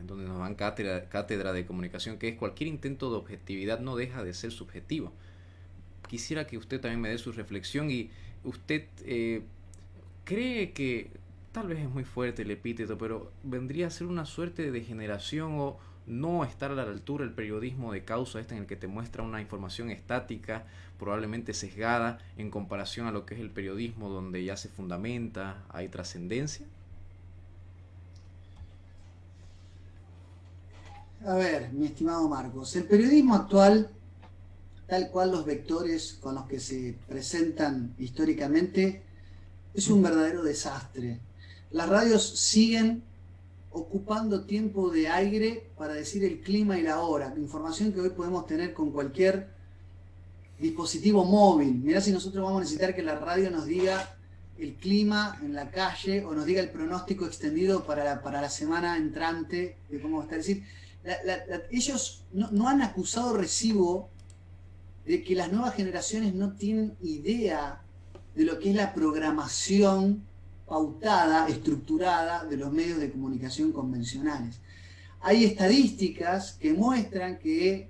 donde nos dan cátedra de comunicación, que es cualquier intento de objetividad no deja de ser subjetivo. Quisiera que usted también me dé su reflexión y usted cree que, tal vez es muy fuerte el epíteto, pero vendría a ser una suerte de degeneración o no estar a la altura el periodismo de causa en el que te muestra una información estática, probablemente sesgada, en comparación a lo que es el periodismo donde ya se fundamenta, hay trascendencia. A ver, mi estimado Marcos, el periodismo actual, tal cual los vectores con los que se presentan históricamente, es un verdadero desastre. Las radios siguen ocupando tiempo de aire para decir el clima y la hora, información que hoy podemos tener con cualquier dispositivo móvil. Mirá si nosotros vamos a necesitar que la radio nos diga el clima en la calle o nos diga el pronóstico extendido para la semana entrante de cómo va a estar. Es decir, ellos no han acusado recibo de que las nuevas generaciones no tienen idea de lo que es la programación pautada, estructurada de los medios de comunicación convencionales. Hay estadísticas que muestran que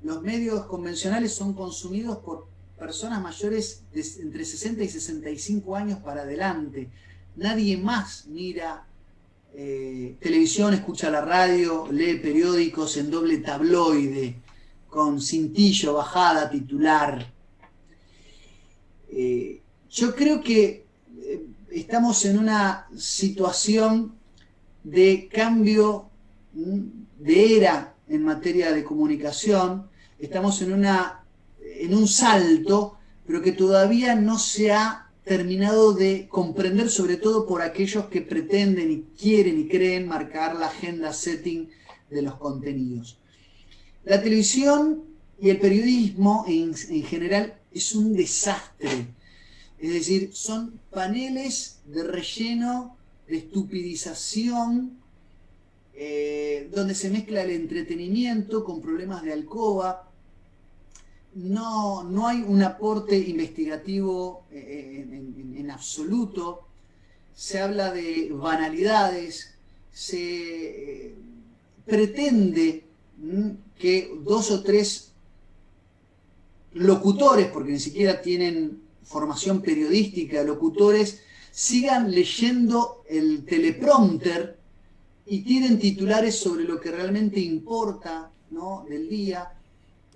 los medios convencionales son consumidos por personas mayores de entre 60 y 65 años para adelante. Nadie más mira televisión, escucha la radio, lee periódicos en doble tabloide, con cintillo, bajada, titular. Yo creo que estamos en una situación de cambio de era en materia de comunicación, estamos en un salto, pero que todavía no se ha terminado de comprender, sobre todo por aquellos que pretenden y quieren y creen marcar la agenda setting de los contenidos. La televisión y el periodismo en general es un desastre. Es decir, son paneles de relleno, de estupidización, donde se mezcla el entretenimiento con problemas de alcoba. No hay un aporte investigativo en absoluto. Se habla de banalidades, se pretende que 2 o 3 locutores, porque ni siquiera tienen formación periodística, locutores, sigan leyendo el teleprompter y tienen titulares sobre lo que realmente importa, ¿no?, del día.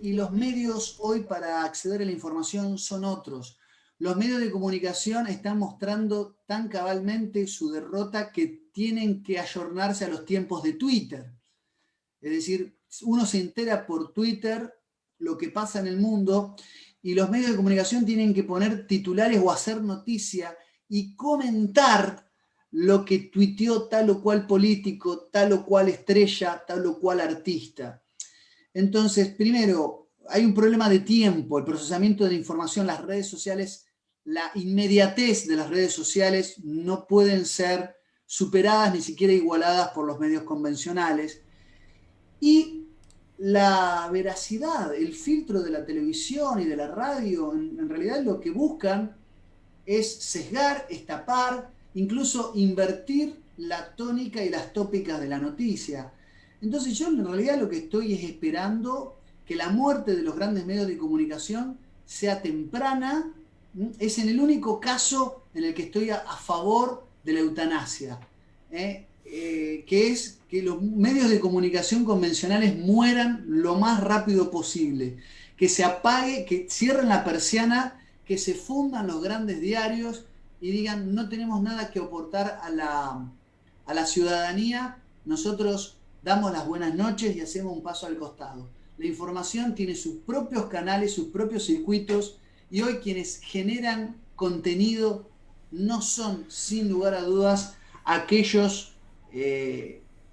Y los medios hoy para acceder a la información son otros. Los medios de comunicación están mostrando tan cabalmente su derrota que tienen que ayornarse a los tiempos de Twitter. Es decir, uno se entera por Twitter lo que pasa en el mundo y los medios de comunicación tienen que poner titulares o hacer noticia y comentar lo que tuiteó tal o cual político, tal o cual estrella, tal o cual artista. Entonces, primero, hay un problema de tiempo, el procesamiento de la información, las redes sociales, la inmediatez de las redes sociales no pueden ser superadas ni siquiera igualadas por los medios convencionales. Y la veracidad, el filtro de la televisión y de la radio, en realidad lo que buscan es sesgar, estapar, incluso invertir la tónica y las tópicas de la noticia. Entonces yo en realidad lo que estoy es esperando que la muerte de los grandes medios de comunicación sea temprana. Es en el único caso en el que estoy a favor de la eutanasia, que es que los medios de comunicación convencionales mueran lo más rápido posible, que se apague, que cierren la persiana, que se fundan los grandes diarios y digan no tenemos nada que aportar a la ciudadanía, nosotros damos las buenas noches y hacemos un paso al costado. La información tiene sus propios canales, sus propios circuitos, y hoy quienes generan contenido no son, sin lugar a dudas, aquellos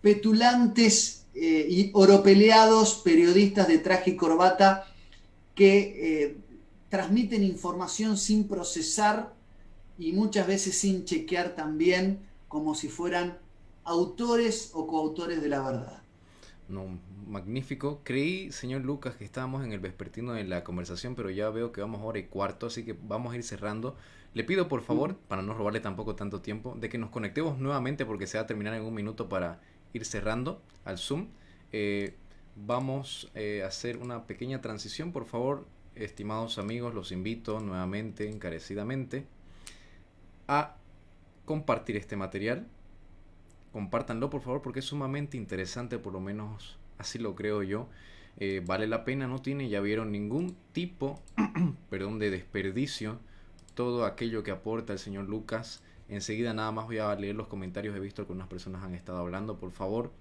petulantes y oropeleados periodistas de traje y corbata que transmiten información sin procesar y muchas veces sin chequear también, como si fueran autores o coautores de la verdad. No, magnífico. Creí, señor Lucas, que estábamos en el vespertino de la conversación, pero ya veo que vamos hora y cuarto, así que vamos a ir cerrando. Le pido por favor, para no robarle tampoco tanto tiempo, de que nos conectemos nuevamente porque se va a terminar en un minuto para ir cerrando al Zoom. Eh, Vamos a hacer una pequeña transición, por favor, estimados amigos, los invito nuevamente, encarecidamente, a compartir este material. Compártanlo por favor porque es sumamente interesante, por lo menos así lo creo yo. Vale la pena, no tiene, ya vieron, ningún tipo perdón, de desperdicio todo aquello que aporta el señor Lucas. Enseguida nada más voy a leer los comentarios, he visto que algunas personas han estado hablando, por favor.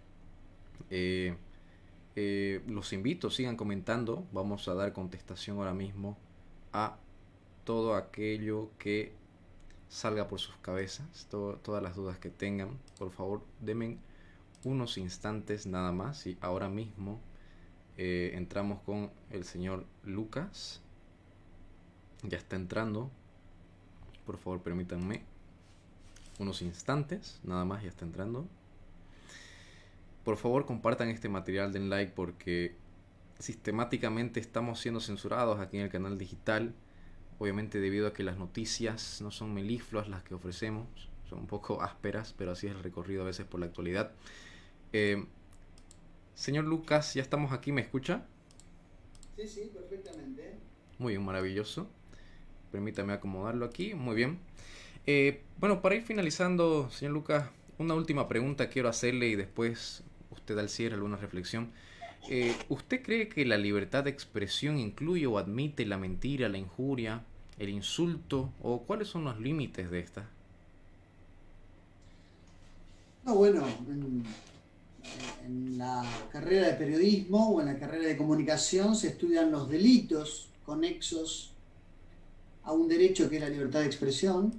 Eh, los invito, sigan comentando, vamos a dar contestación ahora mismo a todo aquello que salga por sus cabezas, todas las dudas que tengan. Por favor, denme unos instantes nada más y ahora mismo entramos con el señor Lucas. Ya está entrando. Por favor, permítanme unos instantes nada más, ya está entrando. Por favor, compartan este material, den like porque sistemáticamente estamos siendo censurados aquí en el canal digital. Obviamente debido a que las noticias no son melifluas las que ofrecemos, son un poco ásperas, pero así es el recorrido a veces por la actualidad. Señor Lucas, ya estamos aquí, ¿me escucha? Sí, sí, perfectamente. Muy bien, maravilloso. Permítame acomodarlo aquí, muy bien. Bueno, para ir finalizando, señor Lucas, una última pregunta quiero hacerle y después usted al cierre alguna reflexión. ¿Usted cree que la libertad de expresión incluye o admite la mentira, la injuria, el insulto, o cuáles son los límites de esta? No, bueno, en la carrera de periodismo o en la carrera de comunicación se estudian los delitos conexos a un derecho que es la libertad de expresión,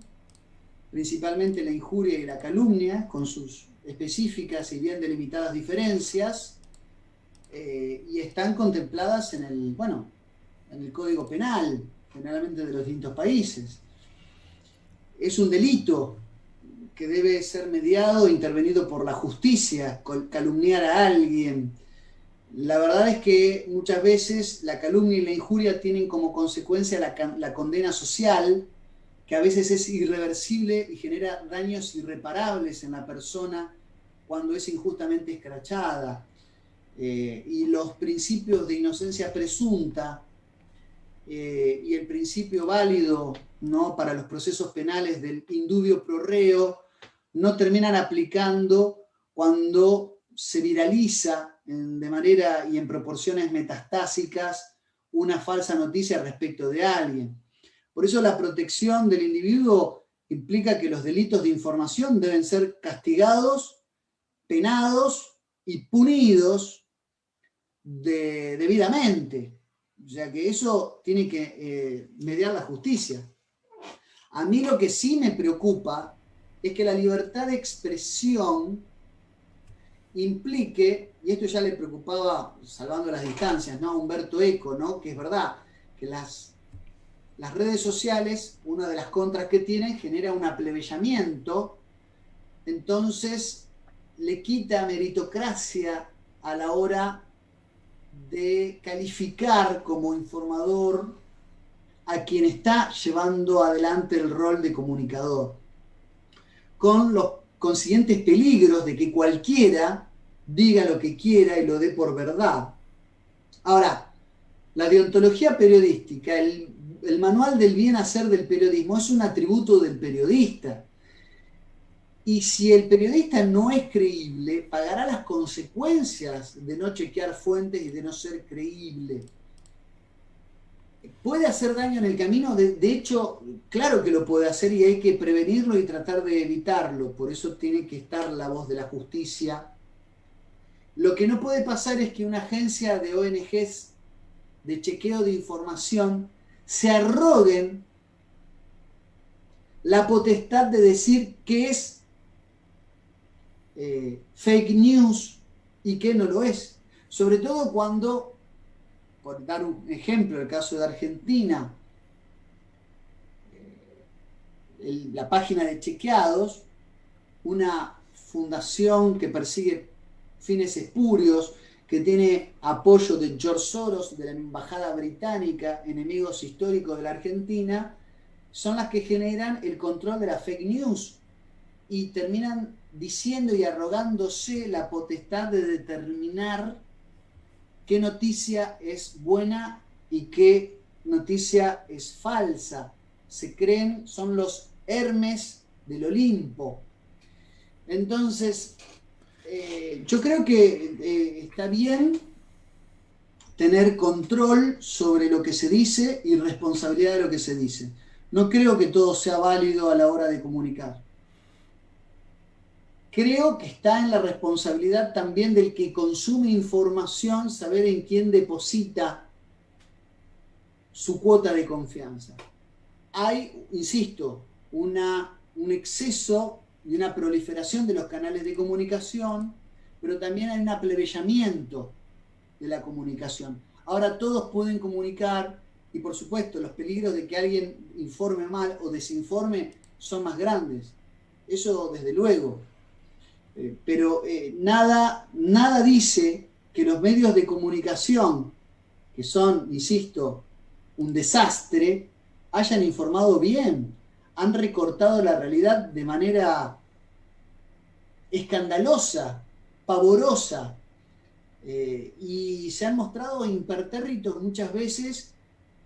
principalmente la injuria y la calumnia, con sus específicas y bien delimitadas diferencias, y están contempladas en el Código Penal, generalmente de los distintos países. Es un delito que debe ser mediado e intervenido por la justicia, calumniar a alguien. La verdad es que muchas veces la calumnia y la injuria tienen como consecuencia la condena social, que a veces es irreversible y genera daños irreparables en la persona cuando es injustamente escrachada. Y los principios de inocencia presunta y el principio válido, ¿no?, para los procesos penales del indubio pro reo no terminan aplicando cuando se viraliza de manera y en proporciones metastásicas una falsa noticia respecto de alguien. Por eso la protección del individuo implica que los delitos de información deben ser castigados, penados y punidos debidamente. O sea que eso tiene que mediar la justicia. A mí lo que sí me preocupa es que la libertad de expresión implique, y esto ya le preocupaba, salvando las distancias, ¿no?, a Humberto Eco, ¿no?, que es verdad que las redes sociales, una de las contras que tienen, genera un aplebellamiento, entonces le quita meritocracia a la hora de calificar como informador a quien está llevando adelante el rol de comunicador, con los consiguientes peligros de que cualquiera diga lo que quiera y lo dé por verdad. Ahora, la deontología periodística, el manual del bien hacer del periodismo, es un atributo del periodista. Y si el periodista no es creíble, pagará las consecuencias de no chequear fuentes y de no ser creíble. ¿Puede hacer daño en el camino? De hecho, claro que lo puede hacer y hay que prevenirlo y tratar de evitarlo. Por eso tiene que estar la voz de la justicia. Lo que no puede pasar es que una agencia de ONGs de chequeo de información se arroguen la potestad de decir qué es fake news y qué no lo es. Sobre todo cuando, por dar un ejemplo, el caso de Argentina, la página de Chequeados, una fundación que persigue fines espurios, que tiene apoyo de George Soros, de la Embajada Británica, enemigos históricos de la Argentina, son las que generan el control de la fake news y terminan diciendo y arrogándose la potestad de determinar qué noticia es buena y qué noticia es falsa. Se creen, son los Hermes del Olimpo. Entonces, yo creo que está bien tener control sobre lo que se dice y responsabilidad de lo que se dice. No creo que todo sea válido a la hora de comunicar. Creo que está en la responsabilidad también del que consume información saber en quién deposita su cuota de confianza. Hay, insisto, un exceso y una proliferación de los canales de comunicación, pero también hay un aplebellamiento de la comunicación. Ahora todos pueden comunicar y por supuesto los peligros de que alguien informe mal o desinforme son más grandes. Eso desde luego. Pero nada dice que los medios de comunicación, que son, insisto, un desastre, hayan informado bien. Han recortado la realidad de manera escandalosa, pavorosa, y se han mostrado impertérritos muchas veces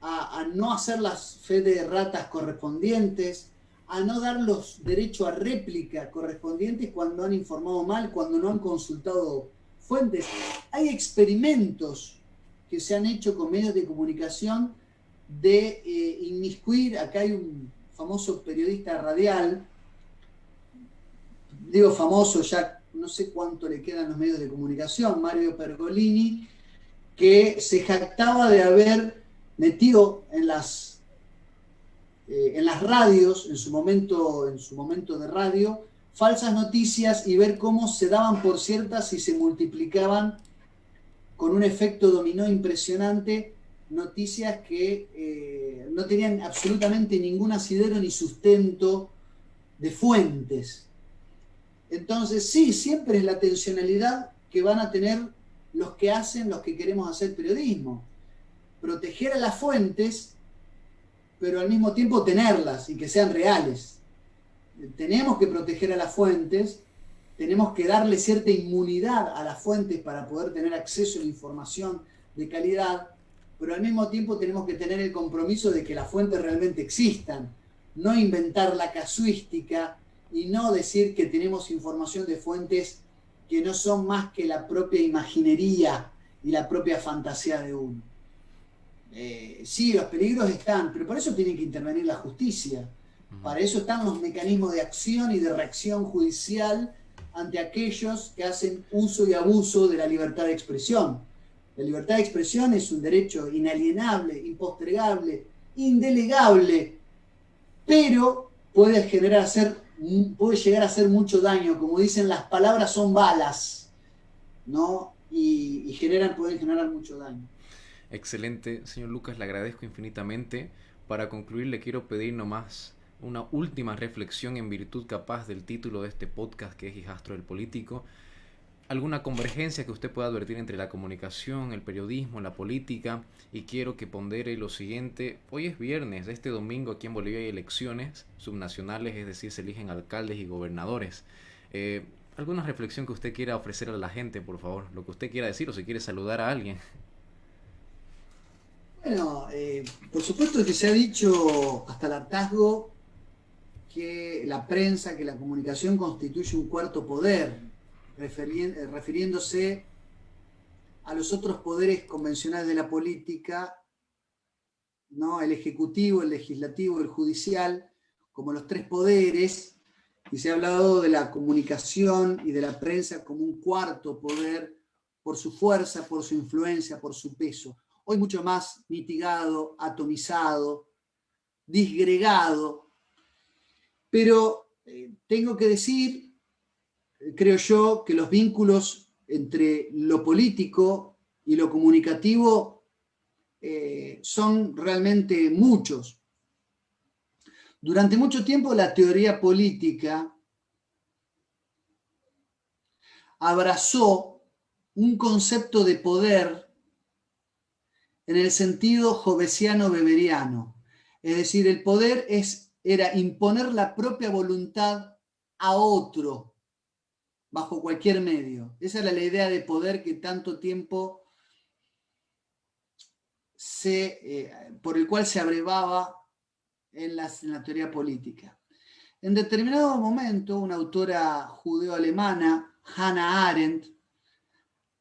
a no hacer las fe de ratas correspondientes, a no dar los derechos a réplica correspondientes cuando han informado mal, cuando no han consultado fuentes. Hay experimentos que se han hecho con medios de comunicación de inmiscuir, acá hay un famoso periodista radial, digo famoso, ya no sé cuánto le quedan los medios de comunicación, Mario Pergolini, que se jactaba de haber metido en las radios, en su momento de radio, falsas noticias y ver cómo se daban por ciertas y se multiplicaban con un efecto dominó impresionante noticias que no tenían absolutamente ningún asidero ni sustento de fuentes. Entonces, sí, siempre es la tensionalidad que van a tener los que hacen, los que queremos hacer periodismo. Proteger a las fuentes, pero al mismo tiempo tenerlas y que sean reales. Tenemos que proteger a las fuentes, tenemos que darle cierta inmunidad a las fuentes para poder tener acceso a la información de calidad, pero al mismo tiempo tenemos que tener el compromiso de que las fuentes realmente existan, no inventar la casuística y no decir que tenemos información de fuentes que no son más que la propia imaginería y la propia fantasía de uno. Sí, los peligros están, pero por eso tiene que intervenir la justicia. Para eso están los mecanismos de acción y de reacción judicial ante aquellos que hacen uso y abuso de la libertad de expresión. La libertad de expresión es un derecho inalienable, impostergable, indelegable, pero puede llegar a hacer mucho daño. Como dicen, las palabras son balas, ¿no? Y pueden generar mucho daño. Excelente, señor Lucas, le agradezco infinitamente. Para concluir, le quiero pedir nomás una última reflexión en virtud capaz del título de este podcast, que es Hijastro del Político. Alguna convergencia que usted pueda advertir entre la comunicación, el periodismo, la política, y quiero que pondere lo siguiente. Hoy es viernes, este domingo aquí en Bolivia hay elecciones subnacionales, es decir, se eligen alcaldes y gobernadores. ¿Alguna reflexión que usted quiera ofrecer a la gente, por favor? Lo que usted quiera decir o si quiere saludar a alguien. Bueno, por supuesto que se ha dicho hasta el hartazgo que la prensa, que la comunicación constituye un cuarto poder, refiriéndose a los otros poderes convencionales de la política, ¿no? El ejecutivo, el legislativo, el judicial, como los tres poderes, y se ha hablado de la comunicación y de la prensa como un cuarto poder por su fuerza, por su influencia, por su peso. Hoy mucho más mitigado, atomizado, disgregado, pero tengo que decir, creo yo que los vínculos entre lo político y lo comunicativo son realmente muchos. Durante mucho tiempo la teoría política abrazó un concepto de poder en el sentido hobbesiano-weberiano. Es decir, el poder era imponer la propia voluntad a otro bajo cualquier medio. Esa era la idea de poder que tanto tiempo por el cual se abrevaba en la teoría política. En determinado momento, una autora judeo-alemana, Hannah Arendt,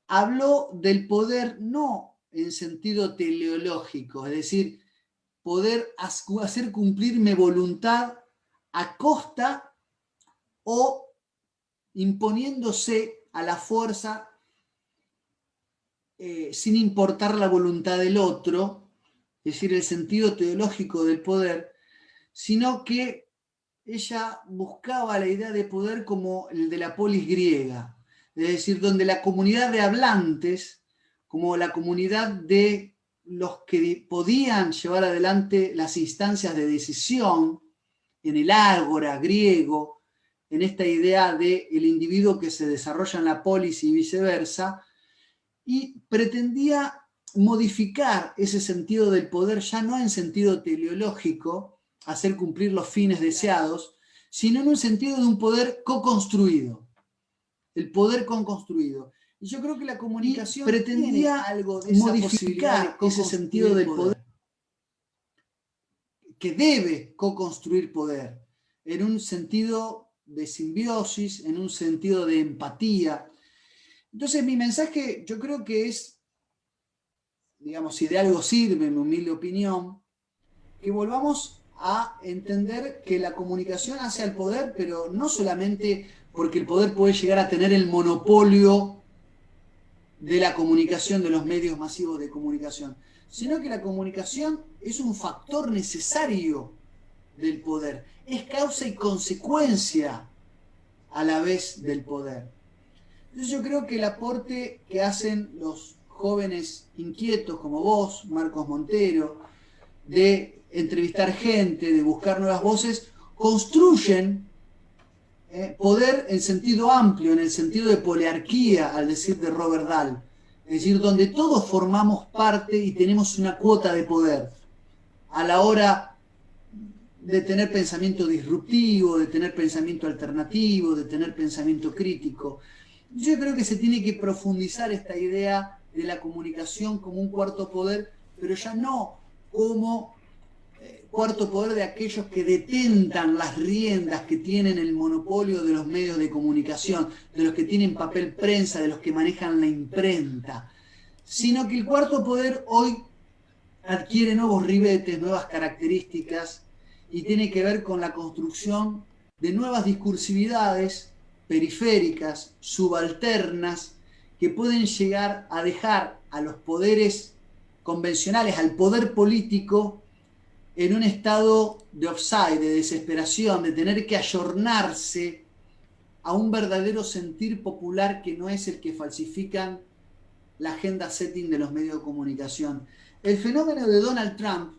habló del poder no en sentido teleológico, es decir, poder hacer cumplir mi voluntad a costa o imponiéndose a la fuerza sin importar la voluntad del otro, es decir, el sentido teológico del poder, sino que ella buscaba la idea de poder como el de la polis griega, es decir, donde la comunidad de hablantes, como la comunidad de los que podían llevar adelante las instancias de decisión, en el ágora griego, en esta idea del individuo que se desarrolla en la polis y viceversa, y pretendía modificar ese sentido del poder ya no en sentido teleológico, hacer cumplir los fines deseados, sino en un sentido de un poder co-construido, el poder co-construido. Y yo creo que la comunicación pretendía algo de modificar ese sentido del poder, que debe co-construir poder, en un sentido de simbiosis, en un sentido de empatía. Entonces mi mensaje yo creo que es, digamos, si de algo sirve, en mi humilde opinión, que volvamos a entender que la comunicación hace al poder, pero no solamente porque el poder puede llegar a tener el monopolio de la comunicación, de los medios masivos de comunicación, sino que la comunicación es un factor necesario del poder, es causa y consecuencia a la vez del poder. Entonces yo creo que el aporte que hacen los jóvenes inquietos como vos, Marcos Montero, de entrevistar gente, de buscar nuevas voces, construyen poder en sentido amplio, en el sentido de poliarquía, al decir de Robert Dahl. Es decir, donde todos formamos parte y tenemos una cuota de poder a la hora de tener pensamiento disruptivo, de tener pensamiento alternativo, de tener pensamiento crítico. Yo creo que se tiene que profundizar esta idea de la comunicación como un cuarto poder, pero ya no como cuarto poder de aquellos que detentan las riendas, que tienen el monopolio de los medios de comunicación, de los que tienen papel prensa, de los que manejan la imprenta, sino que el cuarto poder hoy adquiere nuevos ribetes, nuevas características, y tiene que ver con la construcción de nuevas discursividades periféricas, subalternas, que pueden llegar a dejar a los poderes convencionales, al poder político, en un estado de offside, de desesperación, de tener que ayornarse a un verdadero sentir popular que no es el que falsifican la agenda setting de los medios de comunicación. El fenómeno de Donald Trump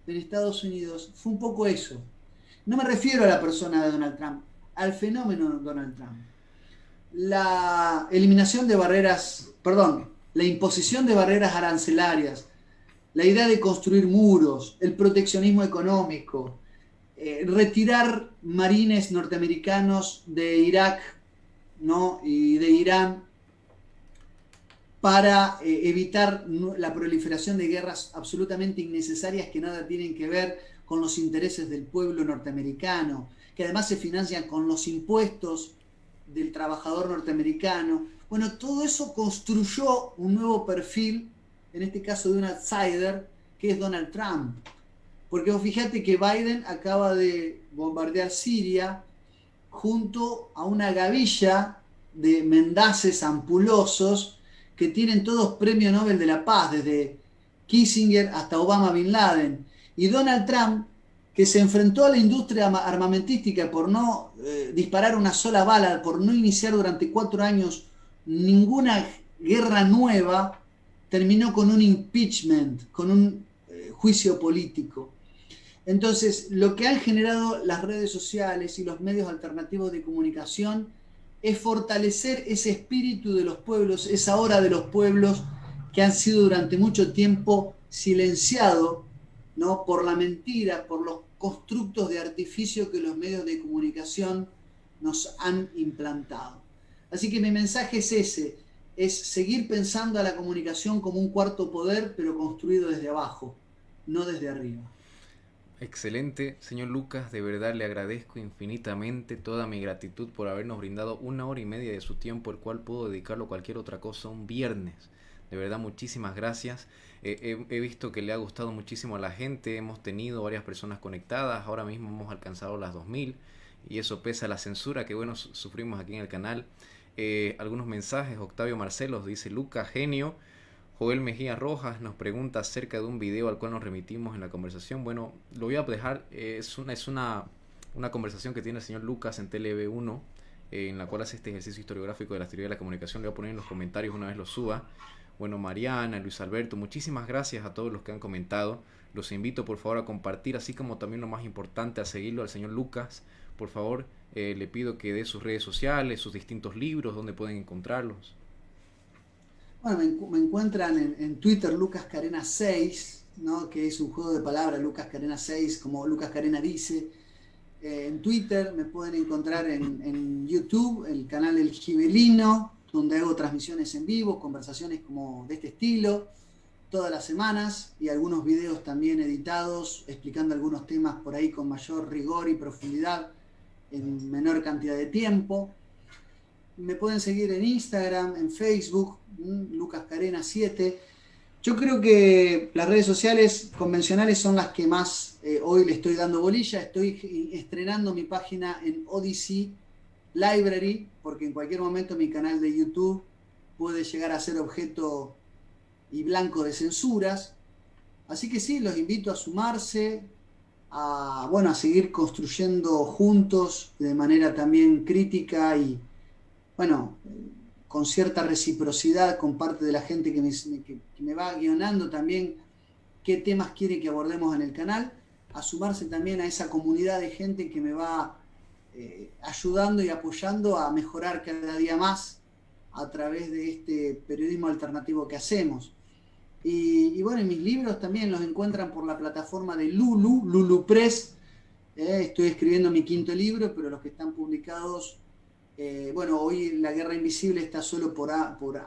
en Estados Unidos fue un poco eso. No me refiero a la persona de Donald Trump, al fenómeno de Donald Trump. La eliminación de barreras, la imposición de barreras arancelarias, la idea de construir muros, el proteccionismo económico, retirar marines norteamericanos de Irak, ¿no?, y de Irán para evitar la proliferación de guerras absolutamente innecesarias que nada tienen que ver con los intereses del pueblo norteamericano, que además se financian con los impuestos del trabajador norteamericano. Bueno, todo eso construyó un nuevo perfil, en este caso de un outsider, que es Donald Trump. Porque vos fíjate que Biden acaba de bombardear Siria junto a una gavilla de mendaces ampulosos que tienen todos premio Nobel de la Paz, desde Kissinger hasta Obama Bin Laden. Y Donald Trump que se enfrentó a la industria armamentística por no disparar una sola bala, por no iniciar durante 4 años ninguna guerra nueva, terminó con un impeachment, con un juicio político. Entonces, lo que han generado las redes sociales y los medios alternativos de comunicación es fortalecer ese espíritu de los pueblos, esa hora de los pueblos que han sido durante mucho tiempo silenciados, ¿no?, por la mentira, por los constructos de artificio que los medios de comunicación nos han implantado. Así que mi mensaje es ese, es seguir pensando a la comunicación como un cuarto poder, pero construido desde abajo, no desde arriba. Excelente, señor Lucas, de verdad le agradezco infinitamente toda mi gratitud por habernos brindado 1 hora y media de su tiempo, el cual puedo dedicarlo a cualquier otra cosa un viernes. De verdad, muchísimas gracias. He visto que le ha gustado muchísimo a la gente, hemos tenido varias personas conectadas, ahora mismo hemos alcanzado las 2000 y eso pesa la censura que bueno sufrimos aquí en el canal. Algunos mensajes, Octavio Marcelos dice: Lucas, genio. Joel Mejía Rojas nos pregunta acerca de un video al cual nos remitimos en la conversación. Bueno, lo voy a dejar, es una conversación que tiene el señor Lucas en TLV1, en la cual hace este ejercicio historiográfico de la teoría de la comunicación. Le voy a poner en los comentarios una vez lo suba. Bueno, Mariana, Luis Alberto, muchísimas gracias a todos los que han comentado. Los invito por favor a compartir, así como también lo más importante, a seguirlo al señor Lucas. Por favor, le pido que dé sus redes sociales, sus distintos libros, donde pueden encontrarlos. Bueno, me encuentran en Twitter Lucas Carena 6, ¿no?, que es un juego de palabras, Lucas Carena 6, como Lucas Carena dice. En Twitter me pueden encontrar en YouTube, el canal El Gibelino, donde hago transmisiones en vivo, conversaciones como de este estilo, todas las semanas, y algunos videos también editados, explicando algunos temas por ahí con mayor rigor y profundidad, en menor cantidad de tiempo. Me pueden seguir en Instagram, en Facebook, Lucas Carena 7. Yo creo que las redes sociales convencionales son las que más hoy le estoy dando bolilla. Estoy estrenando mi página en Odyssey Library, porque en cualquier momento mi canal de YouTube puede llegar a ser objeto y blanco de censuras. Así que sí, los invito a sumarse, a seguir construyendo juntos de manera también crítica y, bueno, con cierta reciprocidad con parte de la gente que me va guionando también qué temas quiere que abordemos en el canal, a sumarse también a esa comunidad de gente que me va ayudando y apoyando a mejorar cada día más a través de este periodismo alternativo que hacemos. Y bueno, mis libros también los encuentran por la plataforma de Lulu Press. Estoy escribiendo mi 5.º libro, pero los que están publicados, hoy La Guerra Invisible está solo por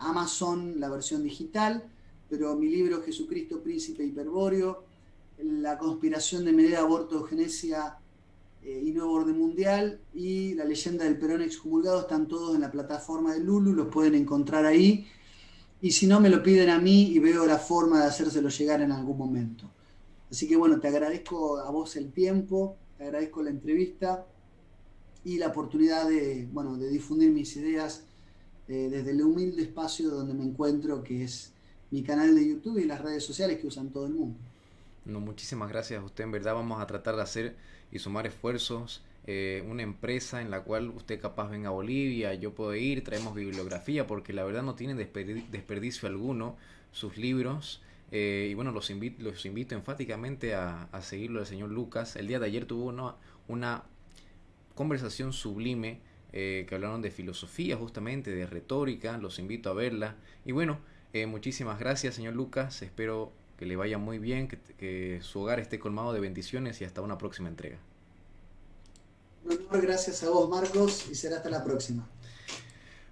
Amazon, la versión digital, pero mi libro Jesucristo, Príncipe Hiperbóreo, La conspiración de Medea, aborto, eugenesia y nuevo orden mundial, y La leyenda del Perón excomulgado, están todos en la plataforma de Lulu, los pueden encontrar ahí, y si no me lo piden a mí y veo la forma de hacérselo llegar en algún momento. Así que bueno, te agradezco a vos el tiempo, te agradezco la entrevista y la oportunidad de difundir mis ideas desde el humilde espacio donde me encuentro, que es mi canal de YouTube y las redes sociales que usan todo el mundo. No, muchísimas gracias a usted. En verdad vamos a tratar de hacer y sumar esfuerzos. Una empresa en la cual usted capaz venga a Bolivia, yo puedo ir, traemos bibliografía, porque la verdad no tienen desperdicio alguno sus libros. Y bueno, los invito enfáticamente a seguirlo al señor Lucas. El día de ayer tuvo una conversación sublime, que hablaron de filosofía, justamente de retórica. Los invito a verla. Y bueno, muchísimas gracias, señor Lucas. Espero que le vaya muy bien, que su hogar esté colmado de bendiciones, y hasta una próxima entrega. Un honor, gracias a vos, Marcos, y será hasta la próxima.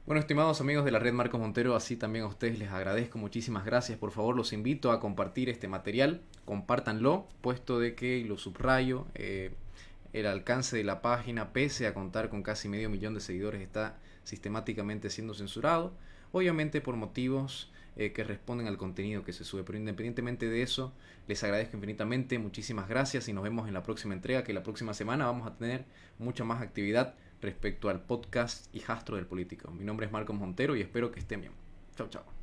Bueno, estimados amigos de la red Marcos Montero, así también a ustedes les agradezco, muchísimas gracias. Por favor, los invito a compartir este material, compártanlo, puesto de que, y lo subrayo, el alcance de la página, pese a contar con casi 500.000 de seguidores, está sistemáticamente siendo censurado, obviamente por motivos que responden al contenido que se sube. Pero independientemente de eso, les agradezco infinitamente, muchísimas gracias, y nos vemos en la próxima entrega, que la próxima semana vamos a tener mucha más actividad respecto al podcast Hijastro del Político. Mi nombre es Marcos Montero y espero que estén bien. Chao, chao.